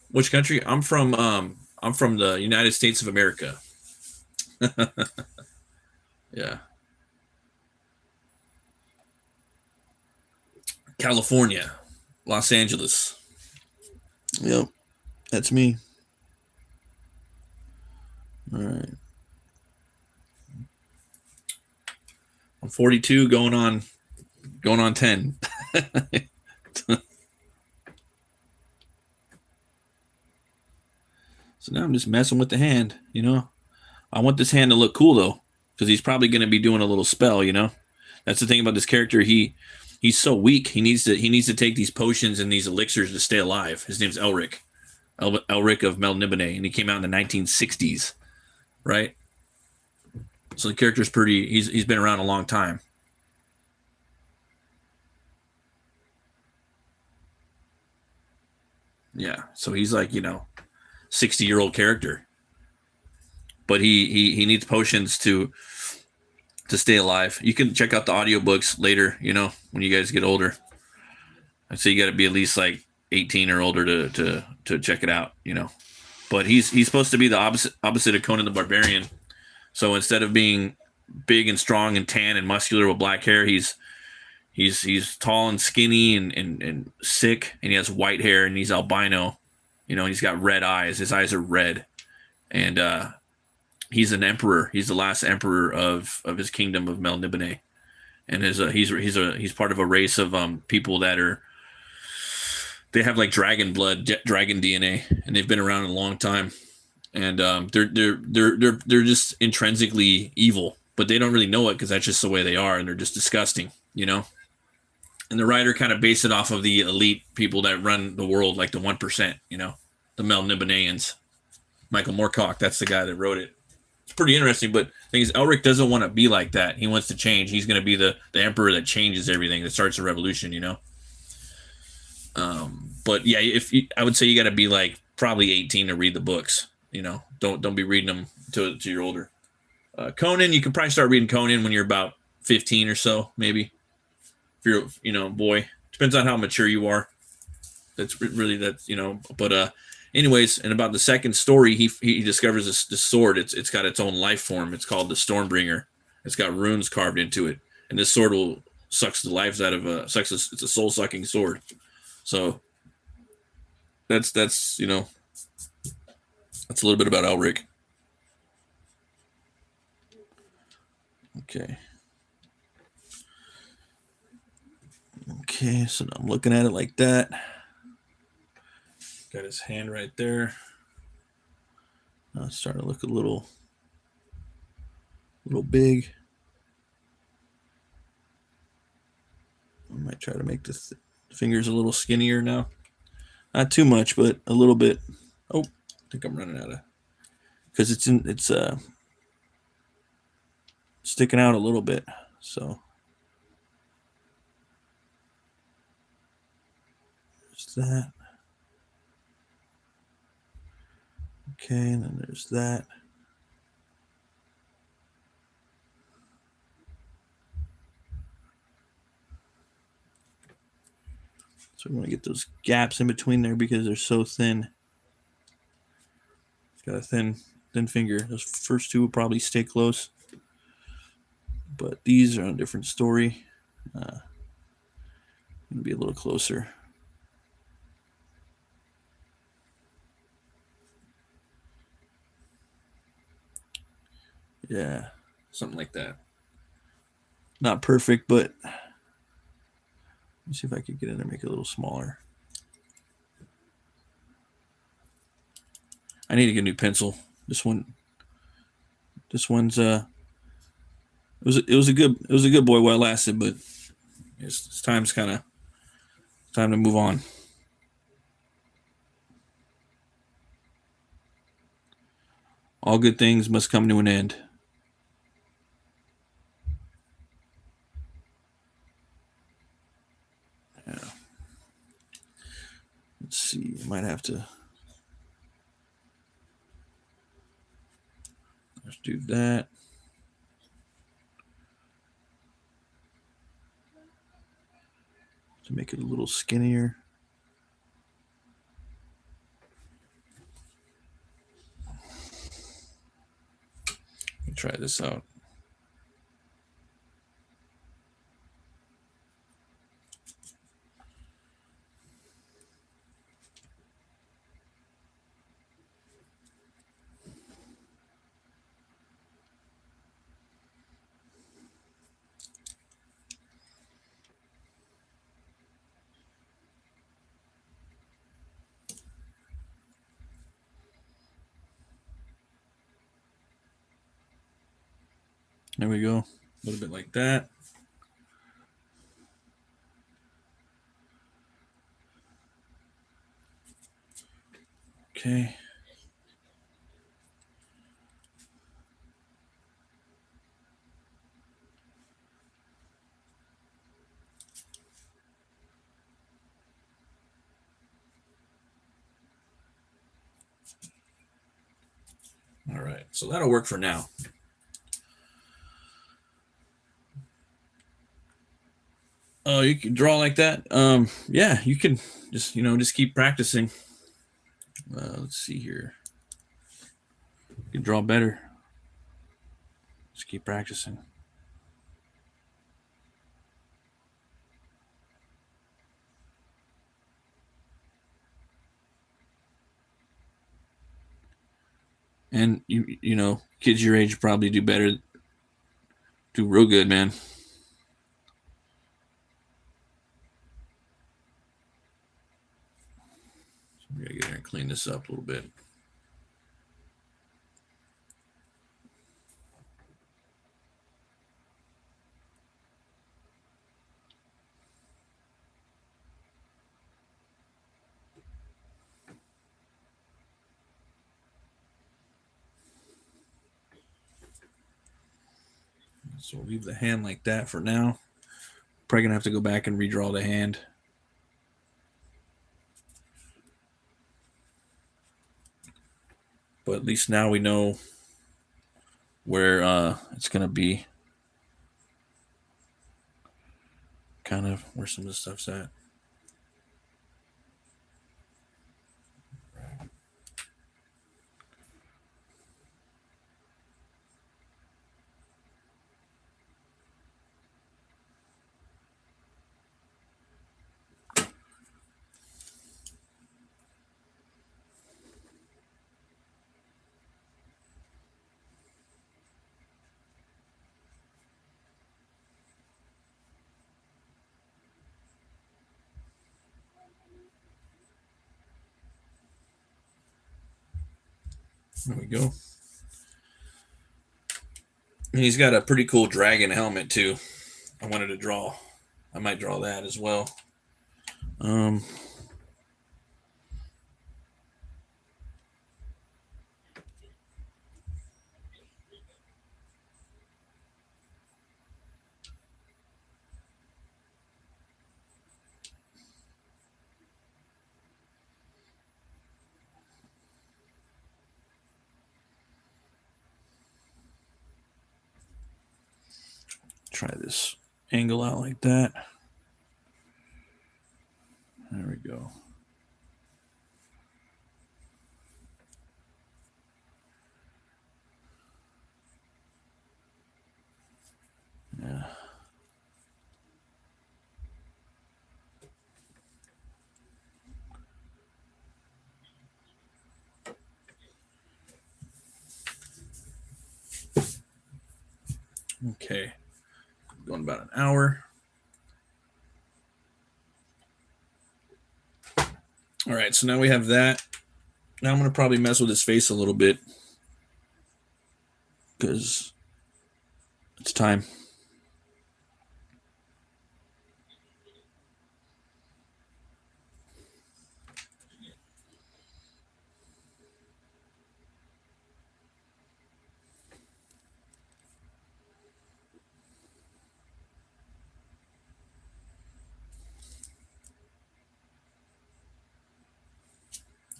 Which country? I'm from the United States of America. Yeah. California, Los Angeles. Yep, that's me. All right. I'm 42, going on 10. So now I'm just messing with the hand, you know. I want this hand to look cool though, because he's probably going to be doing a little spell, you know. That's the thing about this character. He's so weak. He needs to take these potions and these elixirs to stay alive. His name's Elric. Elric of Melniboné, and he came out in the 1960s, right? So the character's pretty. He's been around a long time. Yeah, so he's like, you know, 60-year-old character, but he needs potions to stay alive. You can check out the audiobooks later, you know, when you guys get older. I'd say you got to be at least like 18 or older to check it out, you know. But he's supposed to be the opposite of Conan the Barbarian. So instead of being big and strong and tan and muscular with black hair, he's tall and skinny and sick, and he has white hair, and he's albino. You know, he's got red eyes. His eyes are red, and he's an emperor. He's the last emperor of his kingdom of Melniboné, and he's part of a race of people that they have like dragon blood, dragon DNA, and they've been around a long time, and they're just intrinsically evil, but they don't really know it because that's just the way they are, and they're just disgusting, you know. And the writer kind of based it off of the elite people that run the world, like the 1%, you know, the Melnibonéans. Michael Moorcock, that's the guy that wrote it. It's pretty interesting, but the thing is, Elric doesn't want to be like that. He wants to change. He's going to be the emperor that changes everything, that starts a revolution, you know. But yeah, I would say you got to be like probably 18 to read the books, you know. Don't be reading them till you're older. Conan, you can probably start reading Conan when you're about 15 or so, maybe. If you're, you know, boy, depends on how mature you are. That's you know. But anyways, and about the second story, he discovers this sword. It's got its own life form. It's called the Stormbringer. It's got runes carved into it, and this sword will sucks the lives out of it's a soul sucking sword. So that's you know, That's a little bit about Elric. Okay. Okay, so I'm looking at it like that. Got his hand right there. Now it's starting to look a little big. I might try to make the fingers a little skinnier now. Not too much, but a little bit. Oh, I think I'm running out of, because it's sticking out a little bit. So there's that. Okay, and then there's that. So we want to get those gaps in between there because they're so thin. It's got a thin finger. Those first two will probably stay close, but these are a different story. Gonna be a little closer. Yeah, something like that. Not perfect, but let's see if I could get in there and make it a little smaller. I need to get a new pencil. This one's it was a good boy while it lasted, but it's time to move on. All good things must come to an end. Yeah. Let's see. I might have to. Let's do that. To make it a little skinnier. Let me try this out. There we go. A little bit like that. Okay. All right. So that'll work for now. Oh, you can draw like that? Yeah, you can just keep practicing. Let's see here. You can draw better. Just keep practicing. And you know, kids your age probably do better. Do real good, man. So we gotta get here and clean this up a little bit. So we'll leave the hand like that for now. Probably gonna have to go back and redraw the hand. But at least now we know where it's gonna be. Kind of where some of the stuff's at. There we go. And he's got a pretty cool dragon helmet too. I wanted to draw. I might draw that as well. Try this angle out like that. There we go. Yeah. Okay. Going about an hour. All right, so now we have that. Now I'm going to probably mess with his face a little bit because it's time.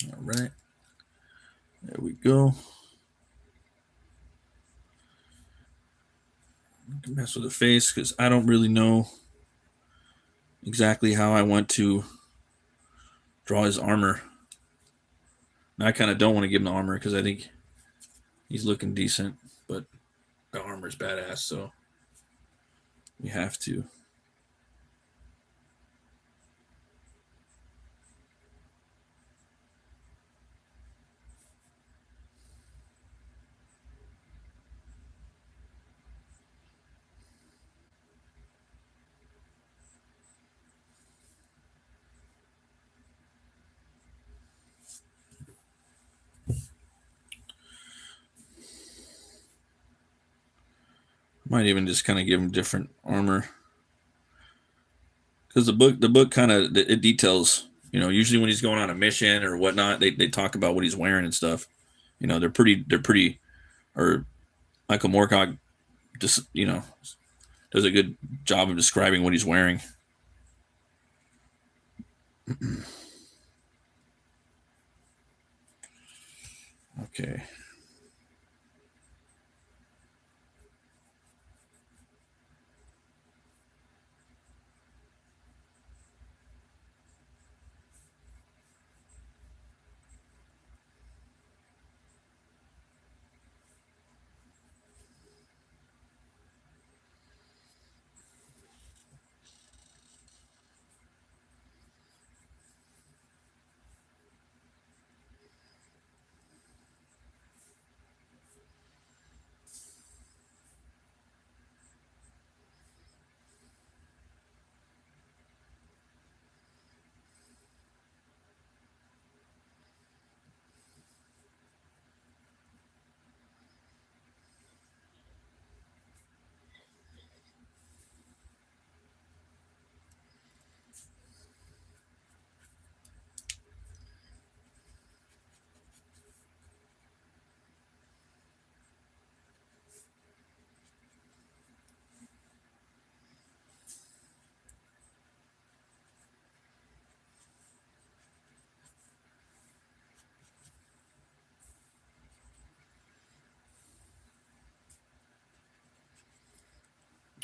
All right. There we go. I can mess with the face because I don't really know exactly how I want to draw his armor. And I kind of don't want to give him the armor because I think he's looking decent, but the armor's badass, so we have to. Might even just kind of give him different armor because the book kind of it details. You know, usually when he's going on a mission or whatnot, they talk about what he's wearing and stuff. You know, they're pretty. Or Michael Moorcock just does a good job of describing what he's wearing. Okay.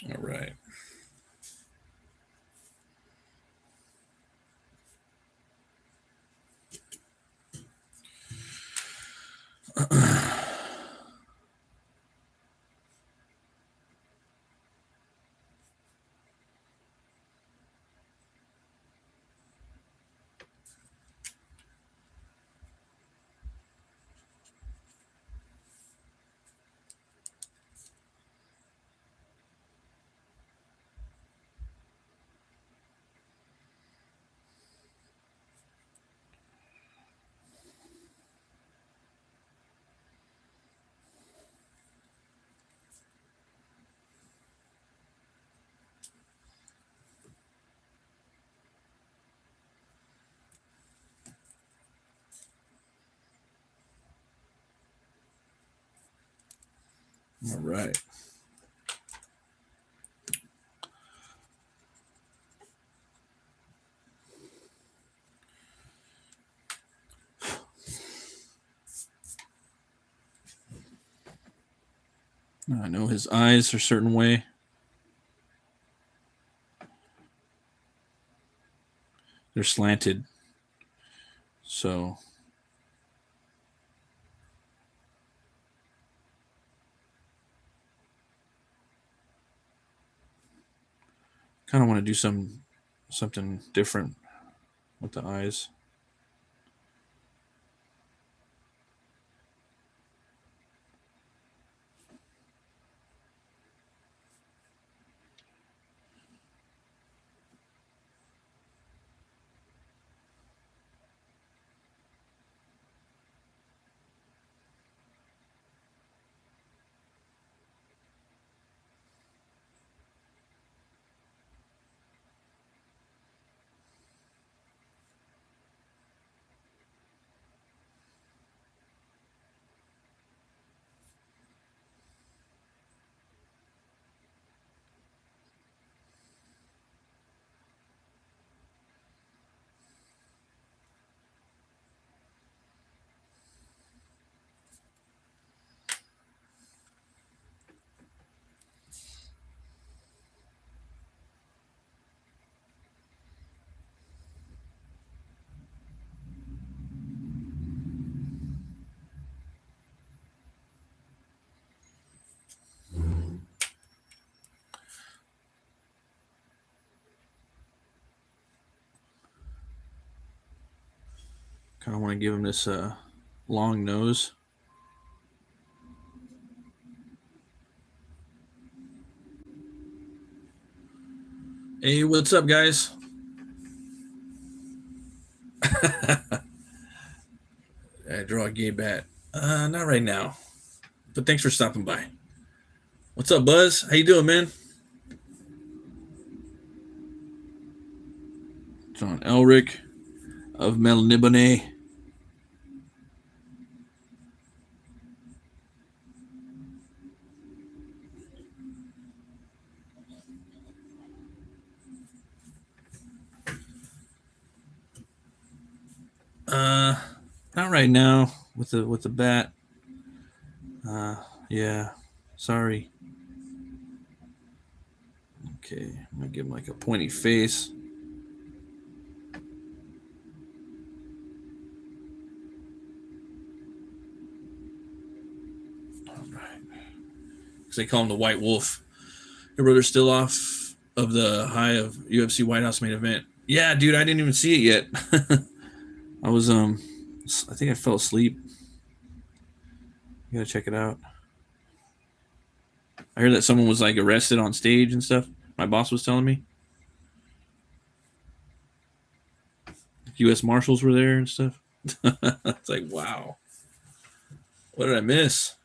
All right. All right. I know his eyes are a certain way. They're slanted. So kind of want to do something different with the eyes. Kind of want to give him this long nose. Hey, what's up, guys? I draw a gay bat. Not right now, but thanks for stopping by. What's up, Buzz? How you doing, man? John Elric of Melnibone. Not right now with the bat. Yeah, sorry. Okay, I'm gonna give him like a pointy face. All right, because they call him the White Wolf. Your brother's still off of the high of UFC White House main event. Yeah, dude, I didn't even see it yet. I was I think I fell asleep. You gotta check it out. I heard that someone was like arrested on stage and stuff. My boss was telling me. U.S. Marshals were there and stuff. It's like, wow. What did I miss?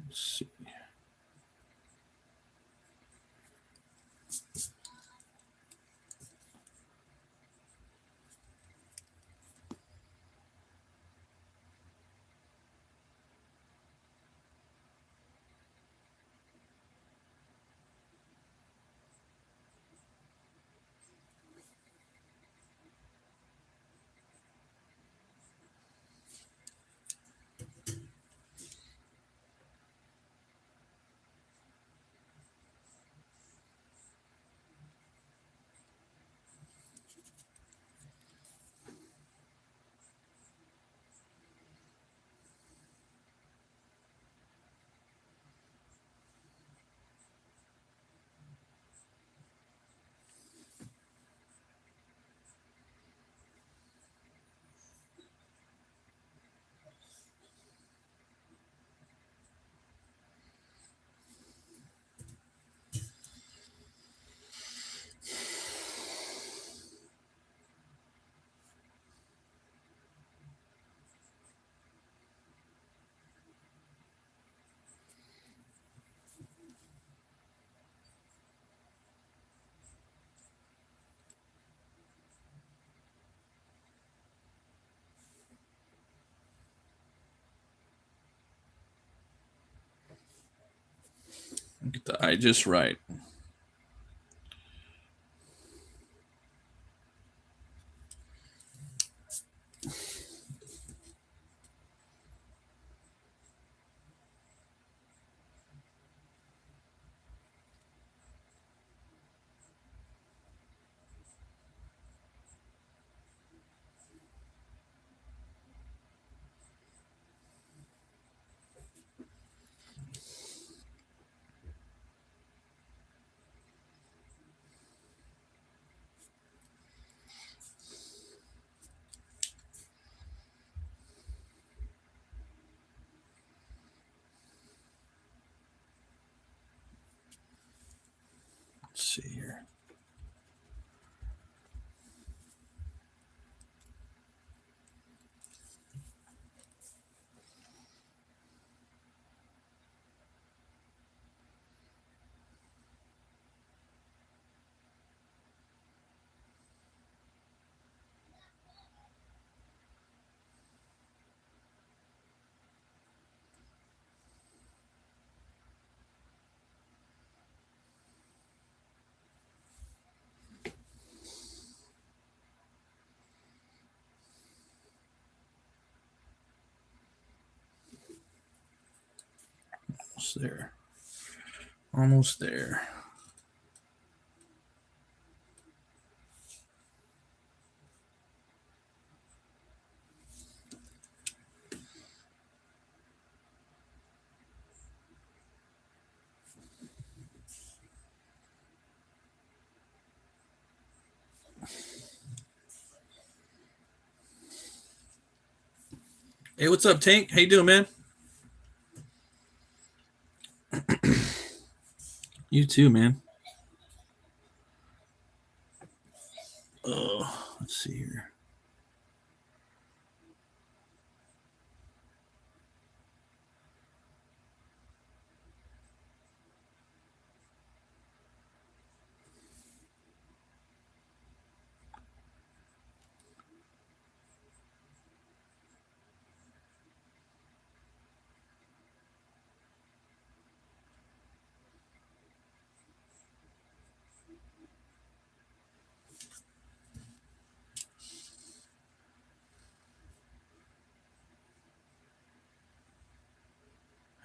Let's see. Get the eye just right. Let's see here. Almost there. Almost there. Hey, what's up, Tank? How you doing, man? You too, man. Oh, let's see here.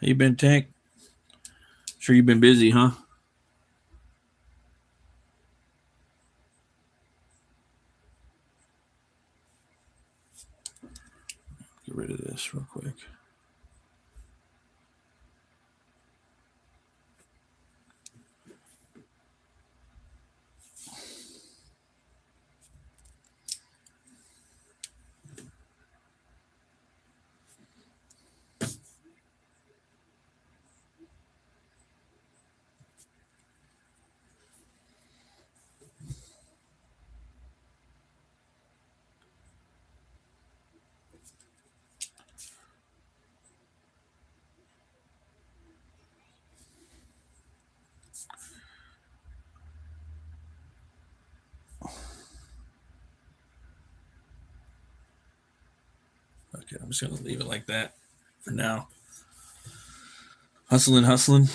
How you been, Tank? Sure you've been busy, huh? Get rid of this real quick. Okay, I'm just gonna leave it like that for now. Hustling, hustling.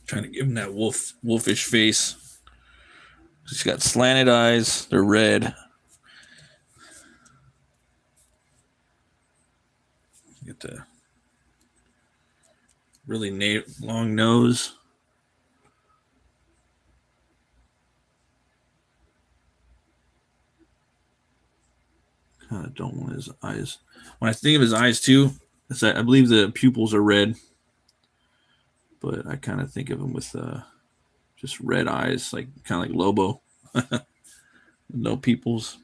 Trying to give him that wolfish face. He's got slanted eyes. They're red. Get the really long nose. Kind of don't want his eyes. When I think of his eyes too, I believe the pupils are red, but I kind of think of him with just red eyes, like kind of like Lobo. No pupils.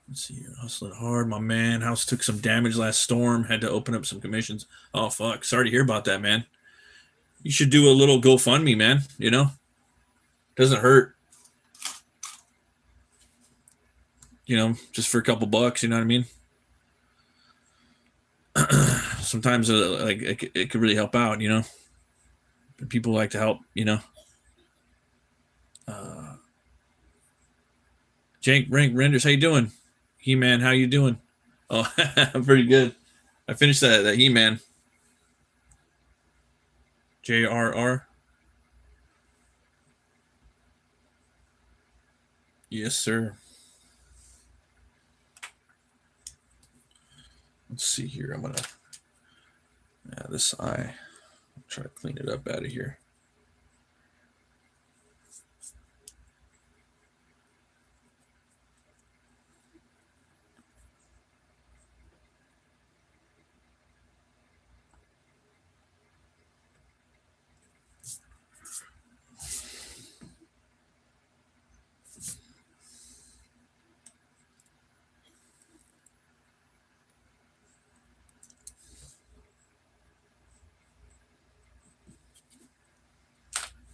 Let's see here. Hustling hard, my man. House took some damage last storm. Had to open up some commissions. Oh fuck! Sorry to hear about that, man. You should do a little GoFundMe, man. You know, doesn't hurt. You know, just for a couple bucks. You know what I mean? Sometimes like it could really help out. You know, people like to help. You know. Jake Renders, how you doing? He-Man, how you doing? Oh, I'm pretty good. I finished that He-Man. JRR. Yes, sir. Let's see here. I'm gonna this eye. I'll try to clean it up out of here.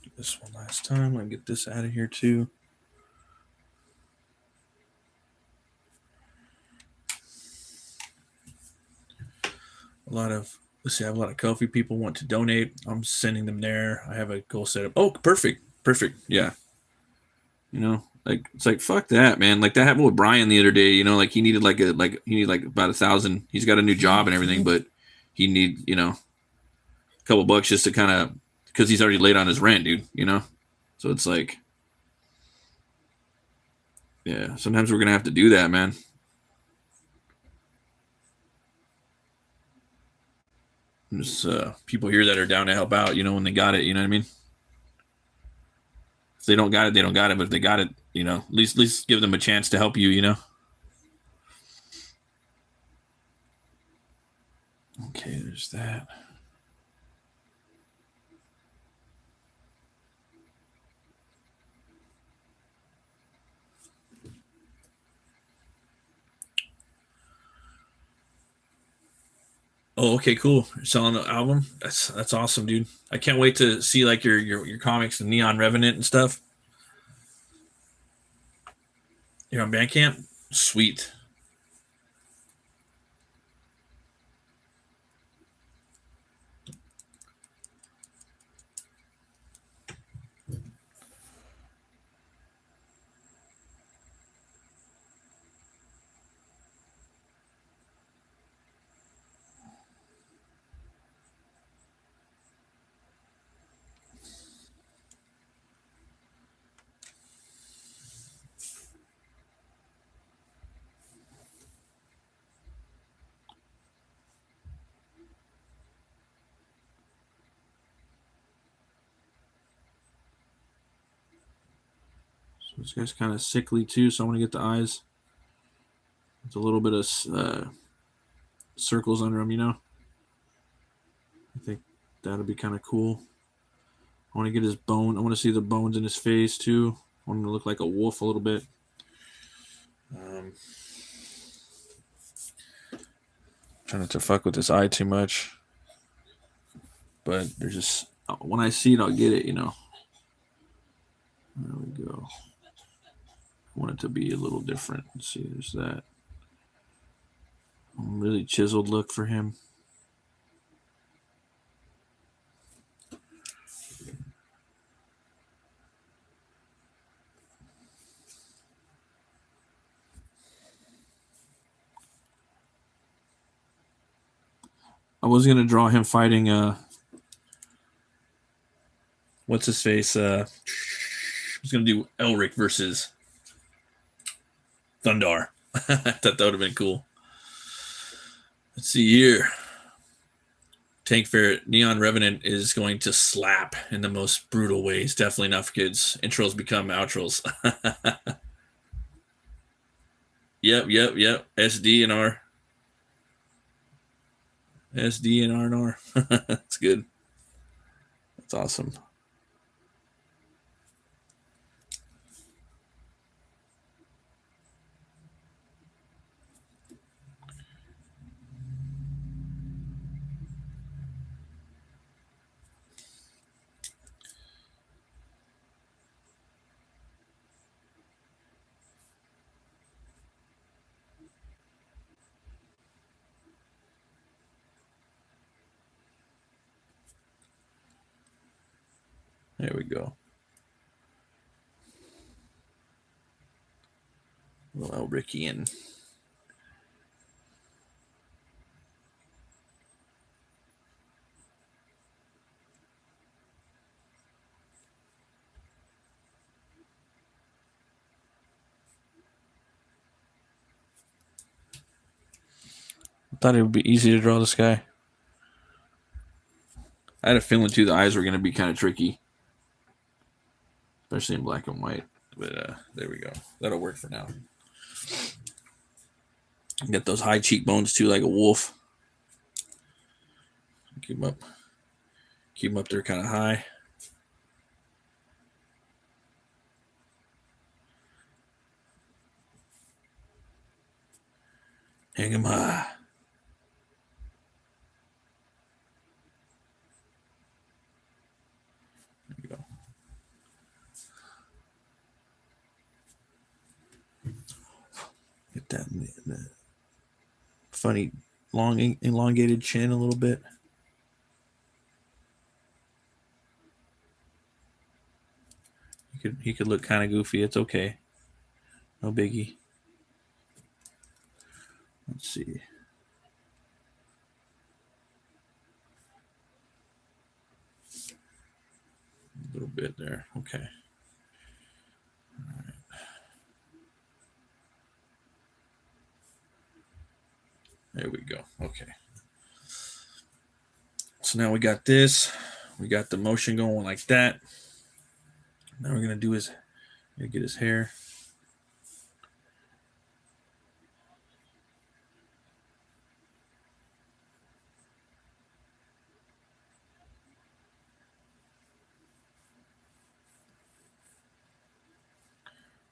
Do this one last time. I'm gonna get this out of here too. Let's see, I have a lot of Ko-fi people want to donate. I'm sending them there. I have a goal set up. Oh, perfect. Yeah. You know, like it's like fuck that, man. Like that happened with Brian the other day. You know, like he needed about 1,000. He's got a new job and everything, but he need a couple bucks just to kind of because he's already late on his rent, dude. You know, so it's like, yeah, sometimes we're gonna have to do that, man. Just people here that are down to help out, you know, when they got it, you know what I mean? If they don't got it, they don't got it. But if they got it, you know, at least give them a chance to help you, you know? Okay, there's that. Oh, okay, cool. You're selling the album. That's awesome, dude. I can't wait to see like your comics, the Neon Revenant and stuff. You're on Bandcamp. Sweet. So this guy's kind of sickly too, so I want to get the eyes. It's a little bit of circles under him, you know. I think that'll be kind of cool. I want to get his bone. I want to see the bones in his face too. I want him to look like a wolf a little bit. Trying not to fuck with this eye too much. But there's just, when I see it, I'll get it, you know. There we go. I want it to be a little different. Let's see, there's that. Really chiseled look for him. I was gonna draw him fighting what's his face? I was gonna do Elric versus Thundar. I thought that would have been cool. Let's see here. Tank Ferret Neon Revenant is going to slap in the most brutal ways. Definitely not for kids. Intros become outros. Yep. SD and R. SD and R and R. That's good. That's awesome. There we go. Little Elrician. I thought it would be easy to draw this guy. I had a feeling too the eyes were going to be kind of tricky, especially in black and white. But there we go. That'll work for now. Get those high cheekbones too, like a wolf. Keep them up there, kind of high. Hang him high. There we go. Get that in the funny, long, elongated chin a little bit. He could look kind of goofy. It's okay. No biggie. Let's see. A little bit there. Okay. All right. There we go. Okay. So now we got this. We got the motion going like that. Now we're gonna do his. Gonna get his hair.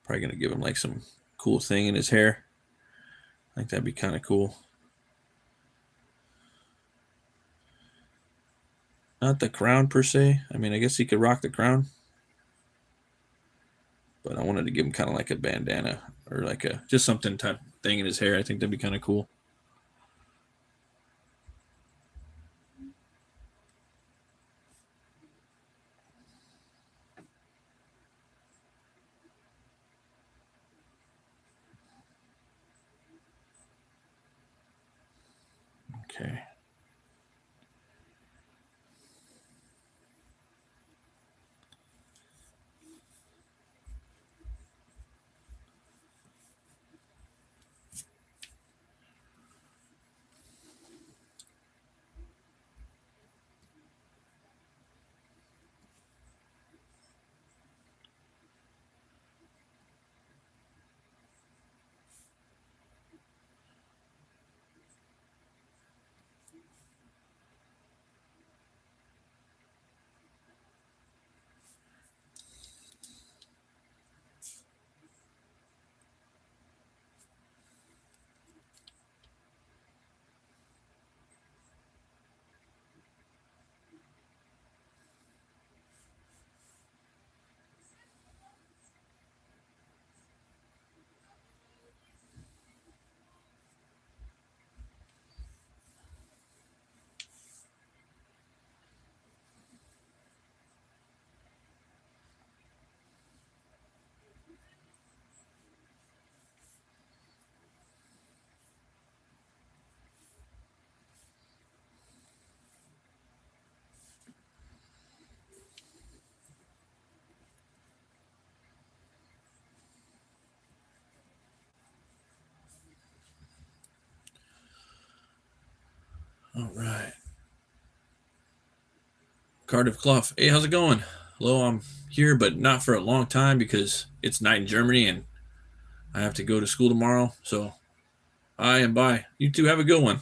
Probably gonna give him like some cool thing in his hair. I think that'd be kind of cool. Not the crown per se. I mean, I guess he could rock the crown. But I wanted to give him kind of like a bandana or like a just something type thing in his hair. I think that'd be kind of cool. Okay. All right. Cardiff Clough. Hey, how's it going? Hello, I'm here, but not for a long time because it's night in Germany and I have to go to school tomorrow. So, bye and bye. You two have a good one.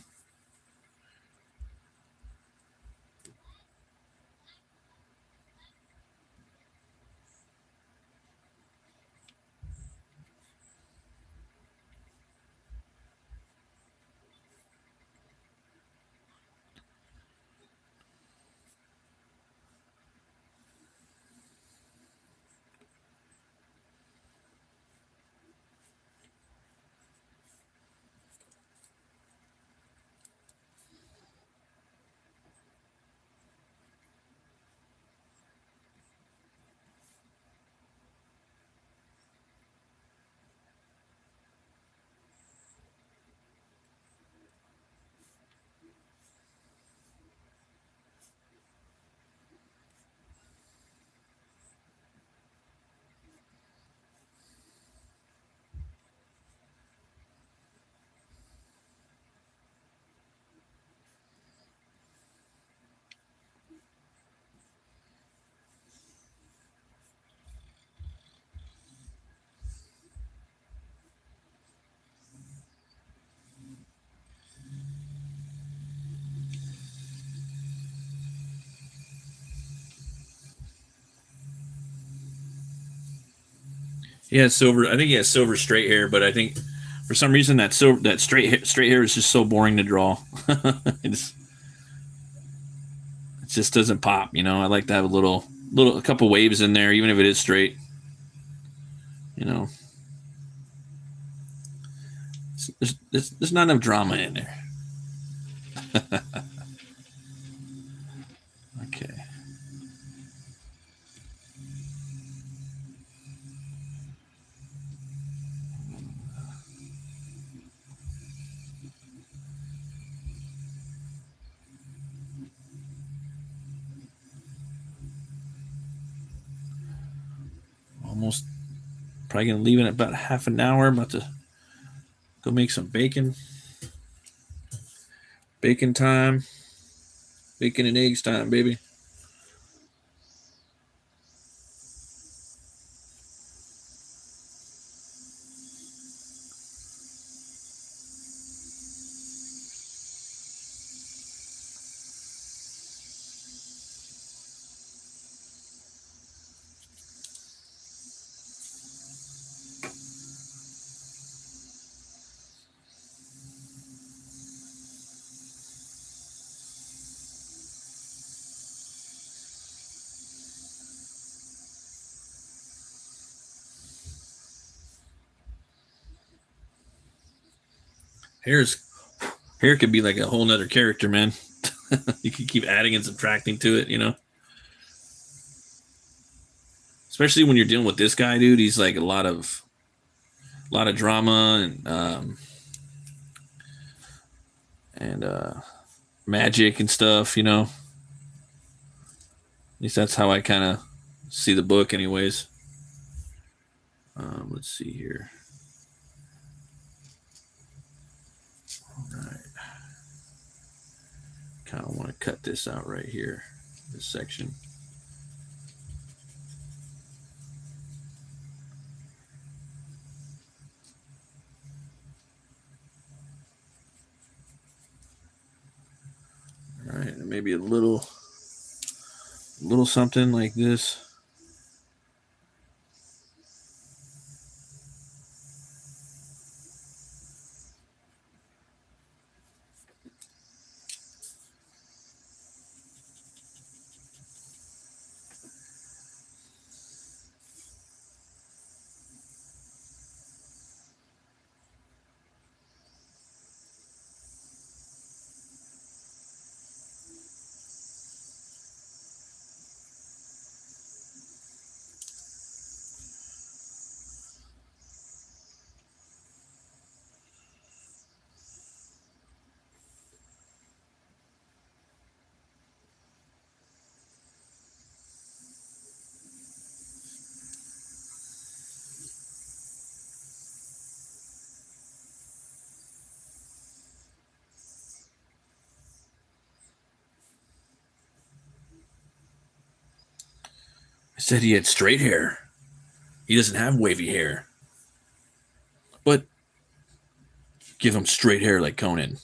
He has silver. I think he has silver straight hair, but I think for some reason that straight hair is just so boring to draw. It just doesn't pop. I like to have a couple waves in there, even if it is straight. You know, there's not enough drama in there. Okay. Almost probably gonna leave it about half an hour. I'm about to go make some bacon. Bacon time. Bacon and eggs time, baby. Hair's Hair could be like a whole nother character, man. You can keep adding and subtracting to it. Especially when you're dealing with this guy, dude. He's like a lot of drama and magic and stuff. At least that's how I kind of see the book, anyways. Let's see here. All right. Kind of want to cut this out right here, this section. All right, and maybe a little something like this. I said he had straight hair. He doesn't have wavy hair. But give him straight hair like Conan.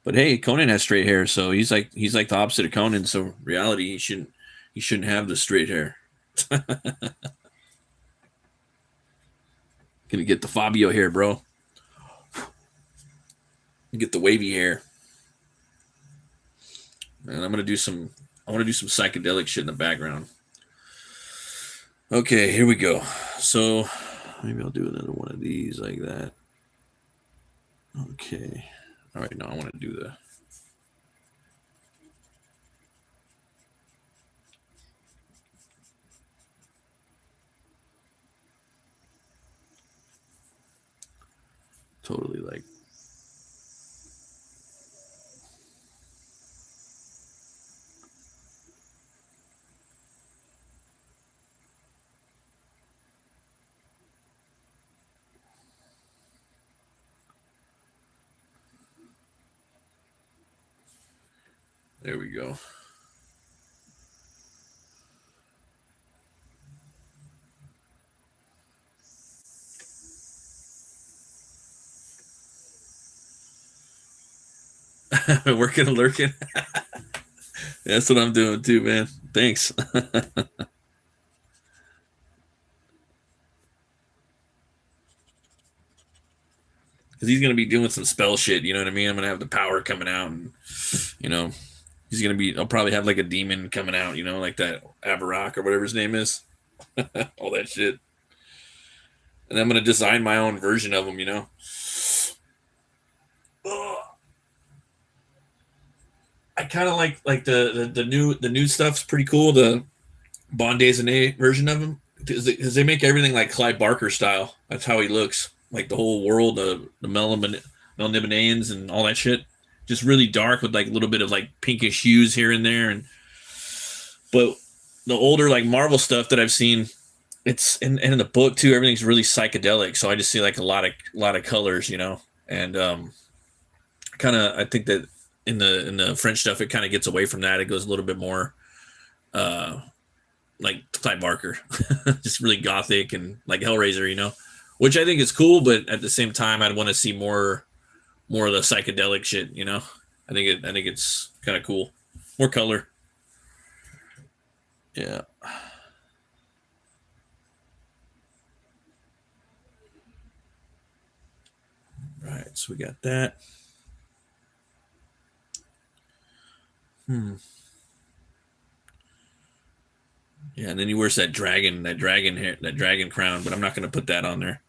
But hey, Conan has straight hair, so he's like the opposite of Conan. So reality, he shouldn't have the straight hair. Gonna get the Fabio hair, bro. Get the wavy hair. And I want to do some psychedelic shit in the background. Okay, here we go. So maybe I'll do another one of these like that. Okay. All right, now I want to do the totally like there we go. Working and lurking. That's what I'm doing too, man. Thanks. Because he's gonna be doing some spell shit. You know what I mean? I'm gonna have the power coming out, and you know, he's gonna be. I'll probably have like a demon coming out. You know, like that Avarak or whatever his name is. All that shit. And I'm gonna design my own version of him. You know. I kind of like the new stuff's pretty cool. The Bond Days and A version of him because they make everything like Clive Barker style. That's how he looks. Like the whole world, the Melniboneans and all that shit. Just really dark with like a little bit of like pinkish hues here and there. And but the older like Marvel stuff that I've seen, it's and in the book too. Everything's really psychedelic. So I just see like a lot of colors, you know. And kind of I think that in the French stuff, it kind of gets away from that. It goes a little bit more uh, like Clive Barker, just really gothic and like Hellraiser, you know, which I think is cool. But at the same time, I'd want to see more of the psychedelic shit, you know. I think it's kind of cool, more color. Yeah. Right. So we got that. Hmm. Yeah, and then he wears that dragon crown, but I'm not going to put that on there.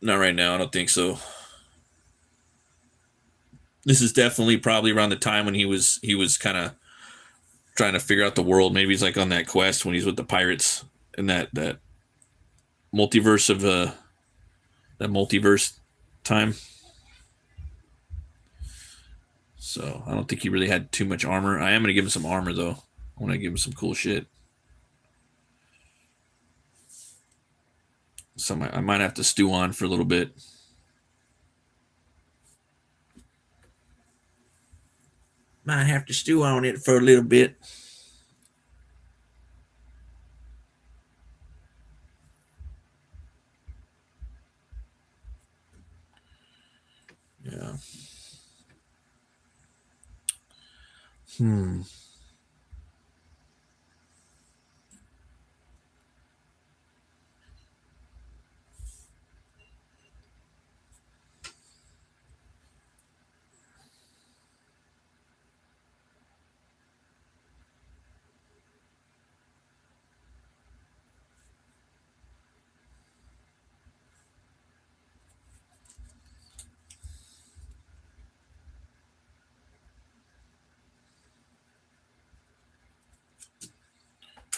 Not right now. I don't think so. This is definitely probably around the time when he was kind of trying to figure out the world. Maybe he's like on that quest when he's with the pirates in that multiverse of that multiverse time. So I don't think he really had too much armor. I am going to give him some armor though. I want to give him some cool shit. Some I might have to stew on for a little bit. Might have to stew on it for a little bit. Yeah. Hmm.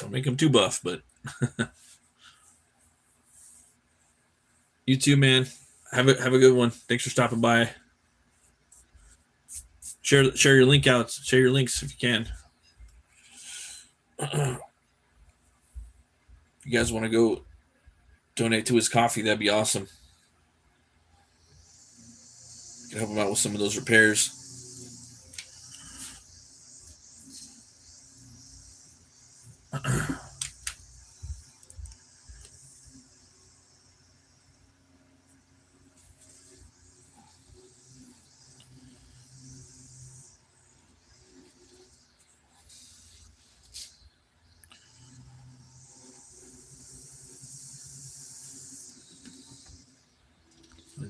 Don't make him too buff, but you too, man. Have a good one. Thanks for stopping by. Share your link out. Share your links if you can. If you guys want to go donate to his coffee, that'd be awesome. Can help him out with some of those repairs.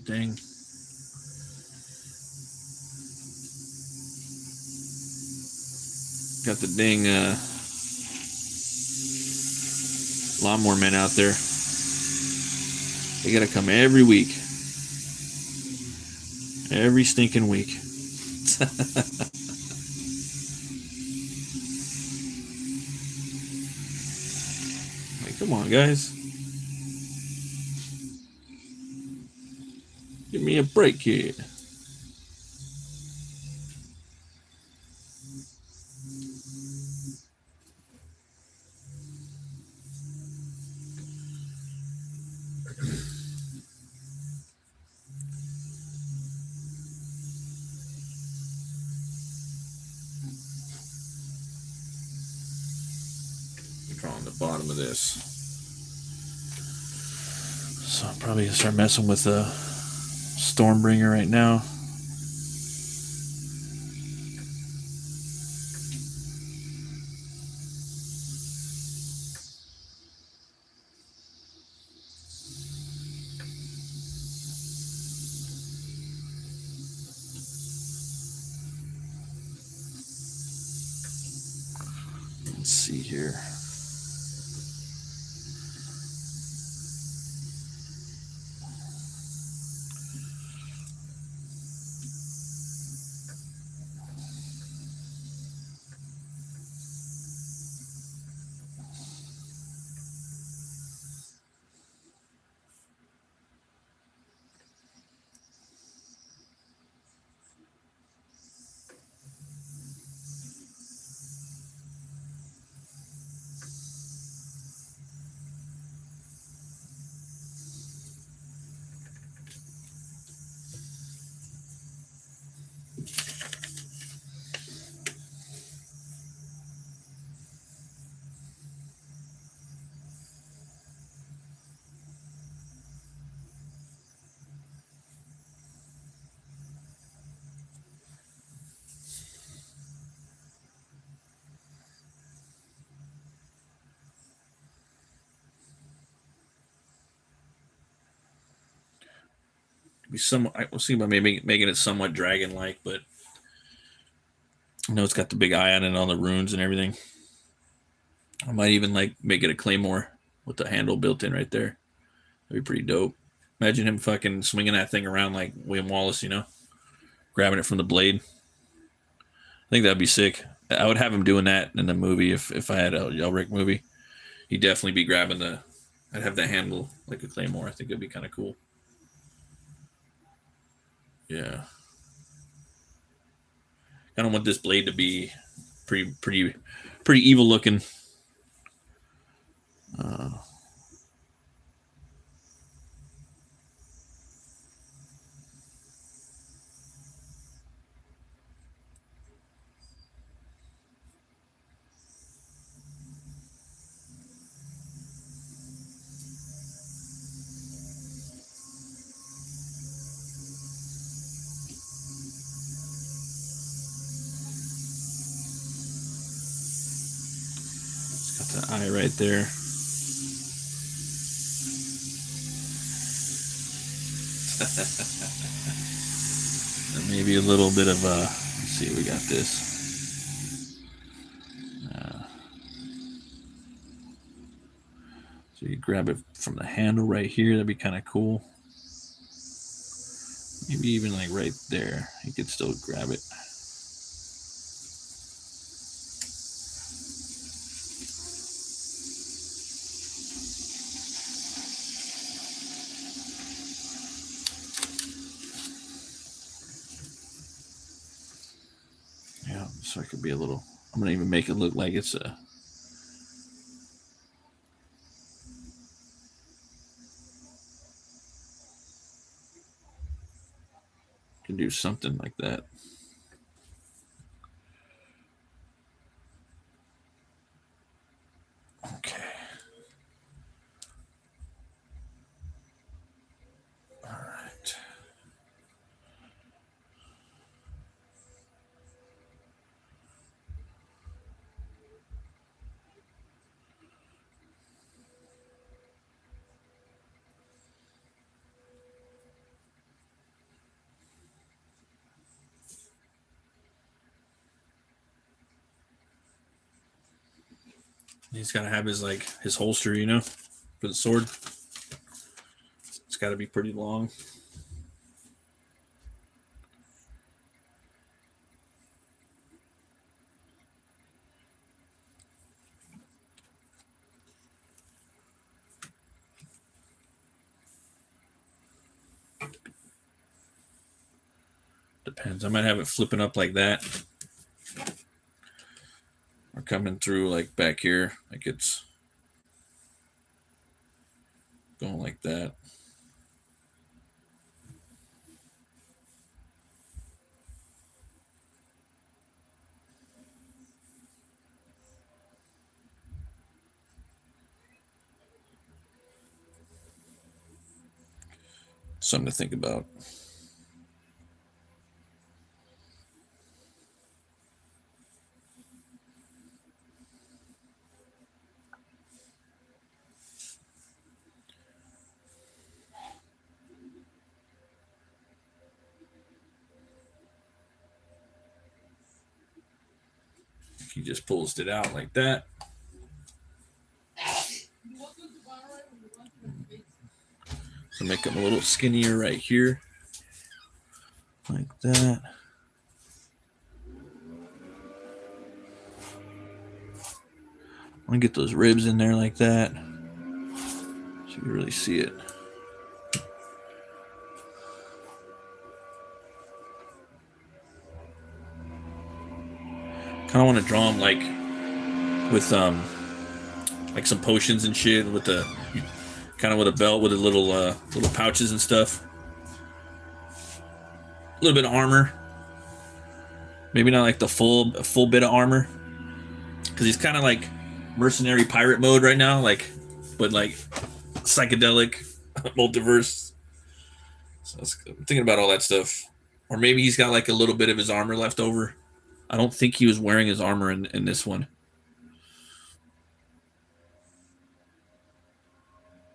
dang. Got the dang lawnmower men out there. They gotta come every week. Every stinking week. Like, come on, guys. Give me a break here. Drawing the bottom of this. So I'm probably gonna start messing with the Stormbringer right now. Let's see here. Be somewhat. We'll see about maybe making it somewhat dragon-like, but I know it's got the big eye on it, on the runes and everything. I might even like make it a claymore with the handle built in right there. That'd be pretty dope. Imagine him fucking swinging that thing around like William Wallace, you know, grabbing it from the blade. I think that'd be sick. I would have him doing that in the movie if I had a Elric movie. He'd definitely be grabbing the. I'd have the handle like a claymore. I think it'd be kind of cool. Yeah. I don't want this blade to be pretty evil looking. It's got the eye right there. And maybe a little bit of let's see, we got this. So you grab it from the handle right here. That'd be kind of cool. Maybe even like right there. You could still grab it. Yeah, so it could be a little. I'm gonna even make it look like it's a. Can do something like that. Okay. All right. He's got to have his like his holster, you know, for the sword. It's got to be pretty long. Depends. I might have it flipping up like that. Or coming through like back here. Like it's going like that. Something to think about. He just pulls it out like that. So make him a little skinnier right here. Like that. I'm gonna get those ribs in there like that. So you can really see it. Kind of want to draw them like with like some potions and shit with the kind of with a belt with a little little pouches and stuff. A little bit of armor. Maybe not like the full bit of armor, because he's kind of like mercenary pirate mode right now, like, but like psychedelic multiverse. So I'm thinking about all that stuff. Or maybe he's got like a little bit of his armor left over. I don't think he was wearing his armor in this one.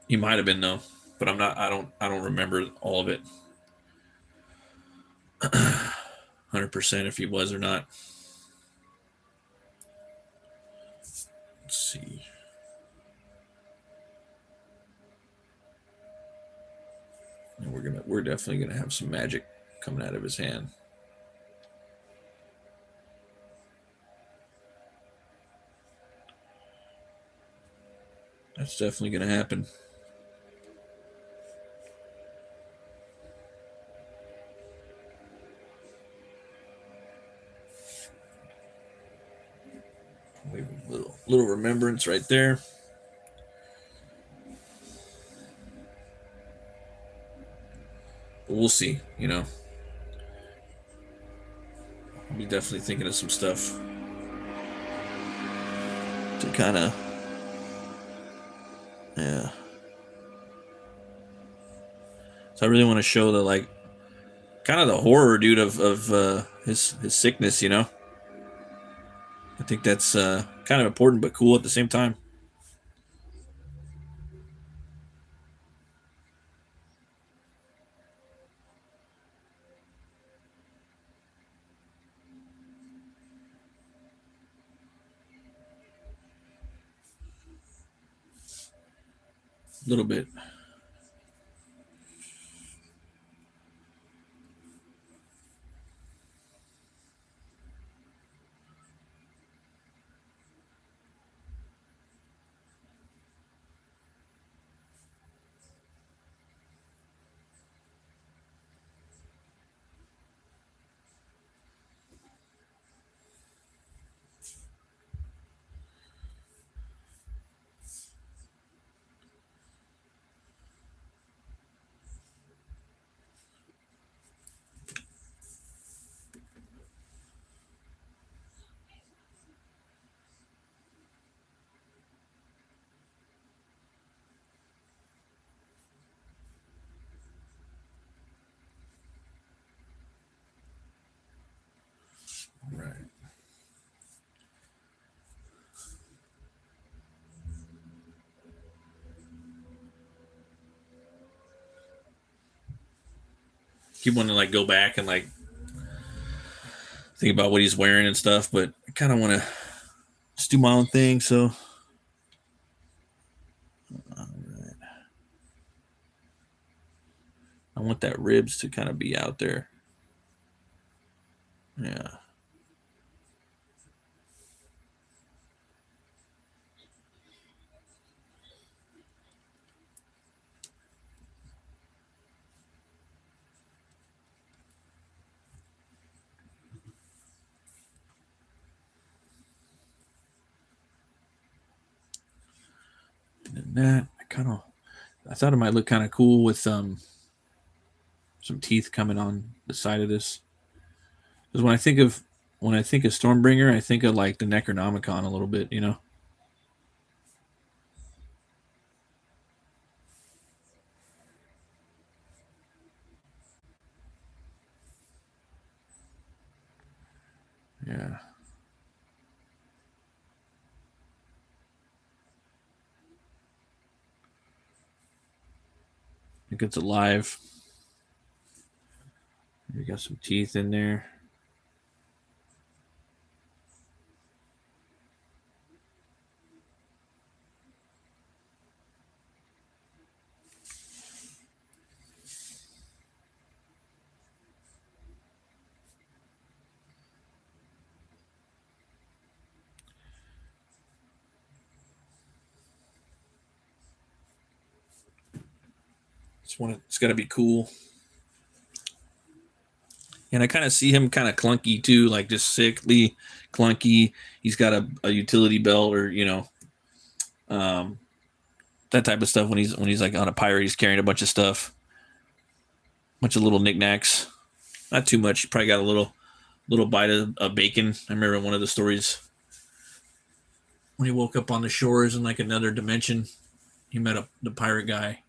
He might have been though, but I'm not. I don't remember all of it. 100% if he was or not. Let's see. And we're definitely gonna have some magic coming out of his hand. That's definitely gonna happen. Little remembrance right there. But we'll see, you know. I'll be definitely thinking of some stuff to kind of, yeah. So I really want to show the like, kind of the horror, dude, of his sickness, you know. I think that's kind of important but cool at the same time. A little bit. Right. Keep wanting to like go back and like think about what he's wearing and stuff, but I kind of want to just do my own thing. So I want that ribs to kind of be out there. Yeah. And that I thought it might look kind of cool with some teeth coming on the side of this. Because when I think of Stormbringer, I think of like the Necronomicon a little bit, you know. Yeah. I think it's alive. You got some teeth in there. It's got to be cool. And I kind of see him kind of clunky too, like just sickly clunky. He's got a utility belt, or that type of stuff. When he's like on a pirate, he's carrying a bunch of stuff, bunch of little knickknacks. Not too much. He probably got a little bite of bacon. I remember in one of the stories when he woke up on the shores in like another dimension, he met the pirate guy.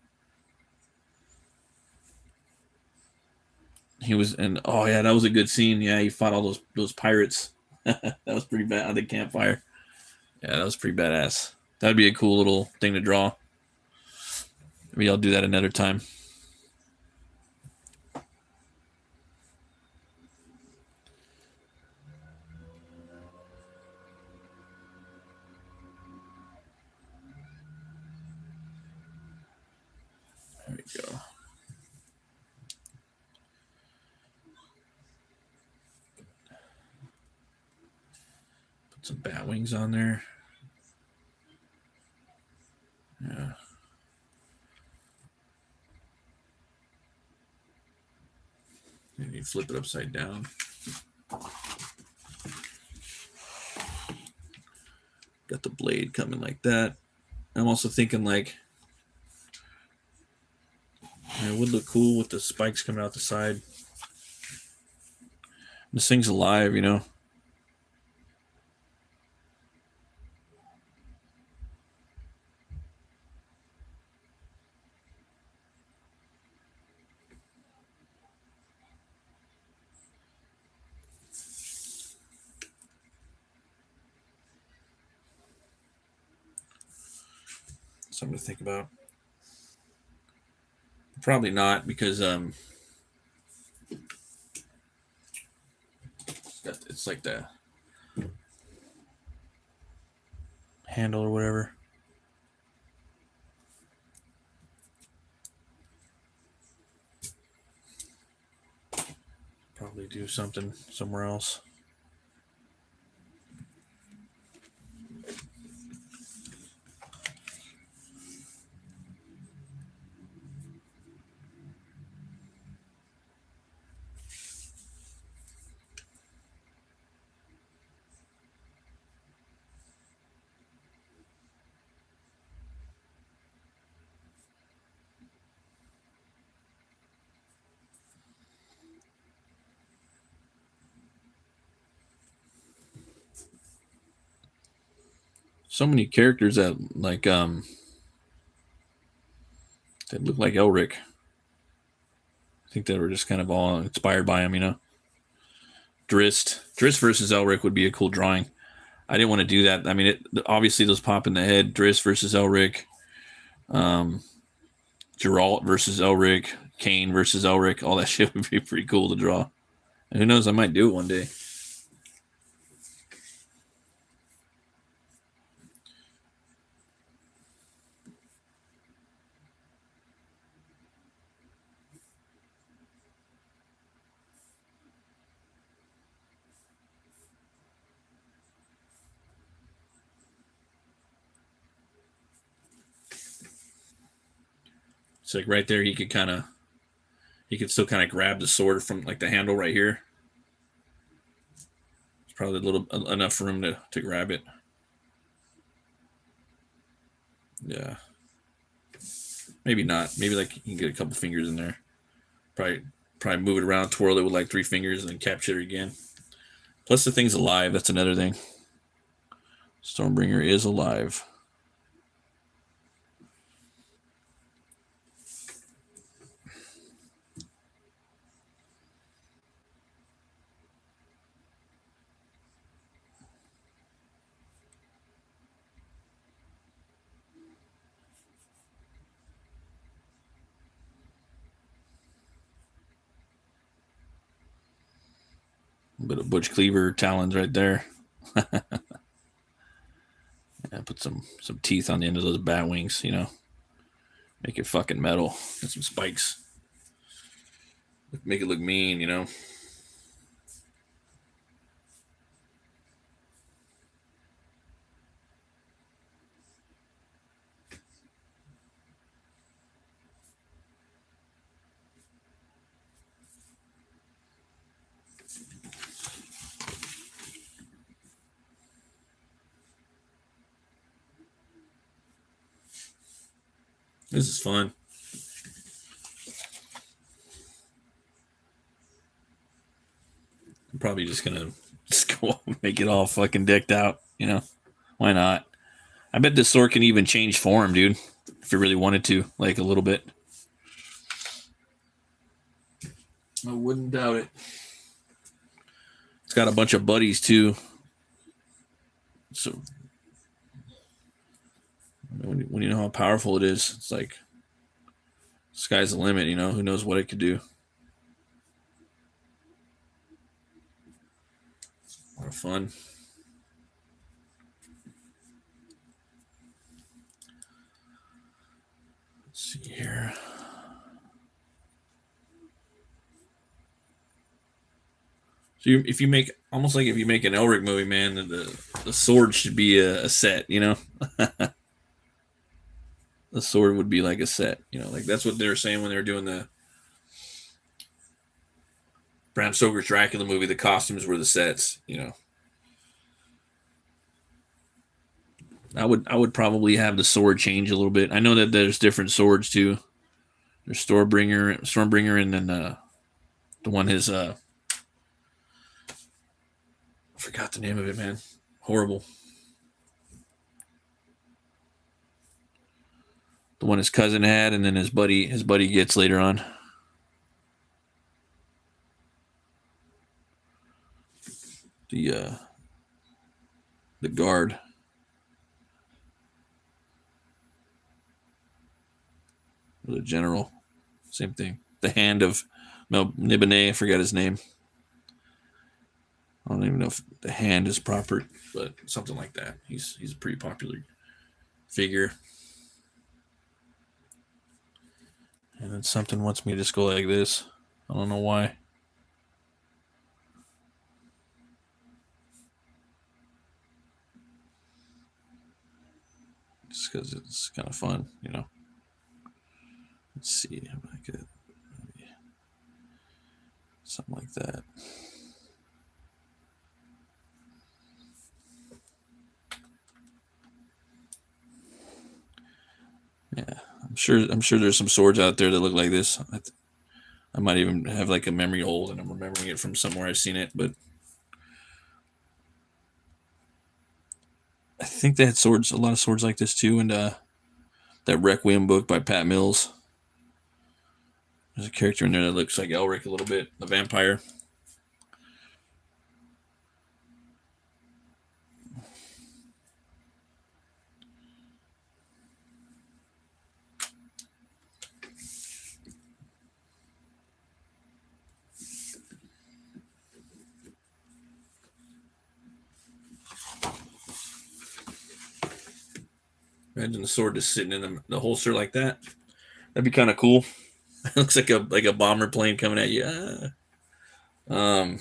He was, and oh yeah, that was a good scene. Yeah, he fought all those pirates. That was pretty bad on the campfire. Yeah, that was pretty badass. That'd be a cool little thing to draw. Maybe I'll do that another time. There we go. Put some bat wings on there. Yeah. And you flip it upside down. Got the blade coming like that. I'm also thinking like it would look cool with the spikes coming out the side. This thing's alive, you know. Something to think about. Probably not, because it's like the handle or whatever. Probably do something somewhere else. So many characters that that look like Elric. I think they were just kind of all inspired by him, you know. Drist versus Elric would be a cool drawing. I didn't want to do that. I mean, obviously those pop in the head. Drist versus Elric, Geralt versus Elric, Kane versus Elric. All that shit would be pretty cool to draw. And who knows? I might do it one day. It's like right there. He could still kind of grab the sword from like the handle right here. It's probably a little enough room to grab it. Yeah. Maybe not. Maybe like you can get a couple fingers in there. Probably move it around, twirl it with like 3 fingers, and then capture it again. Plus the thing's alive. That's another thing. Stormbringer is alive. A bit of Butch Cleaver talons right there. Yeah, put some teeth on the end of those bat wings, you know. Make it fucking metal. And some spikes. Make it look mean, you know. This is fun. I'm probably just gonna go make it all fucking decked out, you know. Why not? I bet this sword can even change form, dude. If it really wanted to, like a little bit. I wouldn't doubt it. It's got a bunch of buddies too. So when you know how powerful it is, it's like sky's the limit, you know. Who knows what it could do? A lot of fun. Let's see here. So if you make almost like if you make an Elric movie, man, the sword should be a set, you know. The sword would be like a set, you know. Like that's what they were saying when they were doing the Bram Stoker's Dracula movie. The costumes were the sets, you know. I would probably have the sword change a little bit. I know that there's different swords too. There's Stormbringer, and then the one I forgot the name of it, man. Horrible. The one his cousin had, and then his buddy gets later on. The guard. Or the general. Same thing. The hand of Nibene, I forgot his name. I don't even know if the hand is proper, but something like that. He's a pretty popular figure. And then something wants me to just go like this. I don't know why. Just because it's kind of fun, you know. Let's see if I could maybe something like that. Yeah, I'm sure there's some swords out there that look like this. I might even have like a memory hole and I'm remembering it from somewhere I've seen it, but I think they had a lot of swords like this too, and that Requiem book by Pat Mills. There's a character in there that looks like Elric a little bit, the vampire. Imagine the sword just sitting in the holster like that. That'd be kind of cool. It looks like a bomber plane coming at you. Yeah.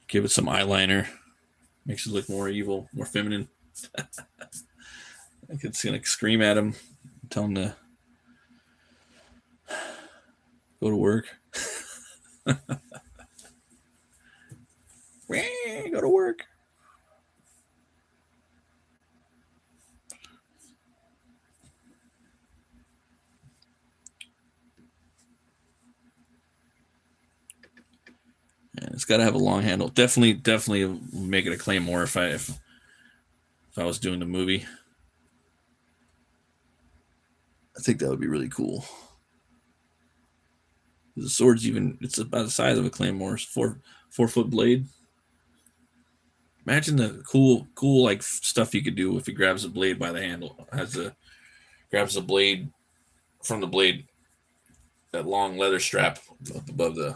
Give it some eyeliner. Makes it look more evil, more feminine. I think it's going to scream at him, tell him to go to work. Go to work. And it's got to have a long handle. Definitely make it a claymore if I was doing the movie. I think that would be really cool. The sword's it's about the size of a claymore. It's 4-foot blade. Imagine the cool like stuff you could do if he grabs a blade by the handle. Grabs the blade from the blade, that long leather strap up above the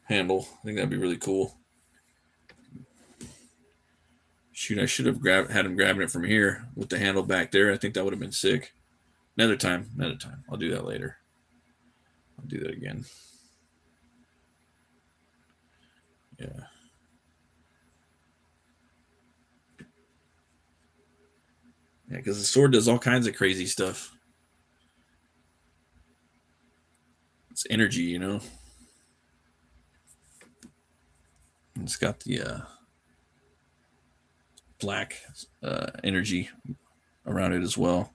handle. I think that'd be really cool. Shoot, I should have had him grabbing it from here with the handle back there. I think that would have been sick. Another time. I'll do that later. I'll do that again. Yeah. Yeah, because the sword does all kinds of crazy stuff. It's energy, you know. It's got the black energy around it as well.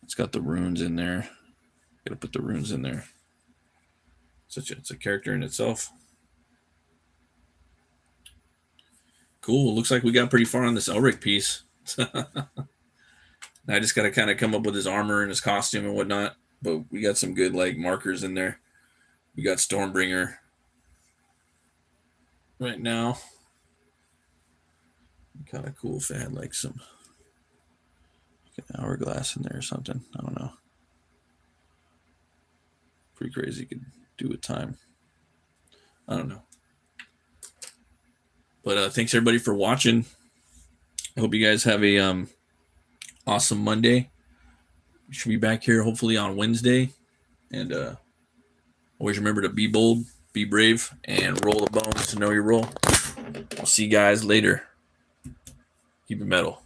It's got the runes in there. Gotta put the runes in there. It's a character in itself. Cool. Looks like we got pretty far on this Elric piece. I just got to kind of come up with his armor and his costume and whatnot. But we got some good like markers in there. We got Stormbringer right now. Kind of cool if it had like some hourglass in there or something. I don't know. Pretty crazy. You could do with time. I don't know. But thanks everybody for watching. I hope you guys have a awesome Monday. We should be back here hopefully on Wednesday. And always remember to be bold, be brave, and roll the bones to know your role. I'll see you guys later. Keep it metal.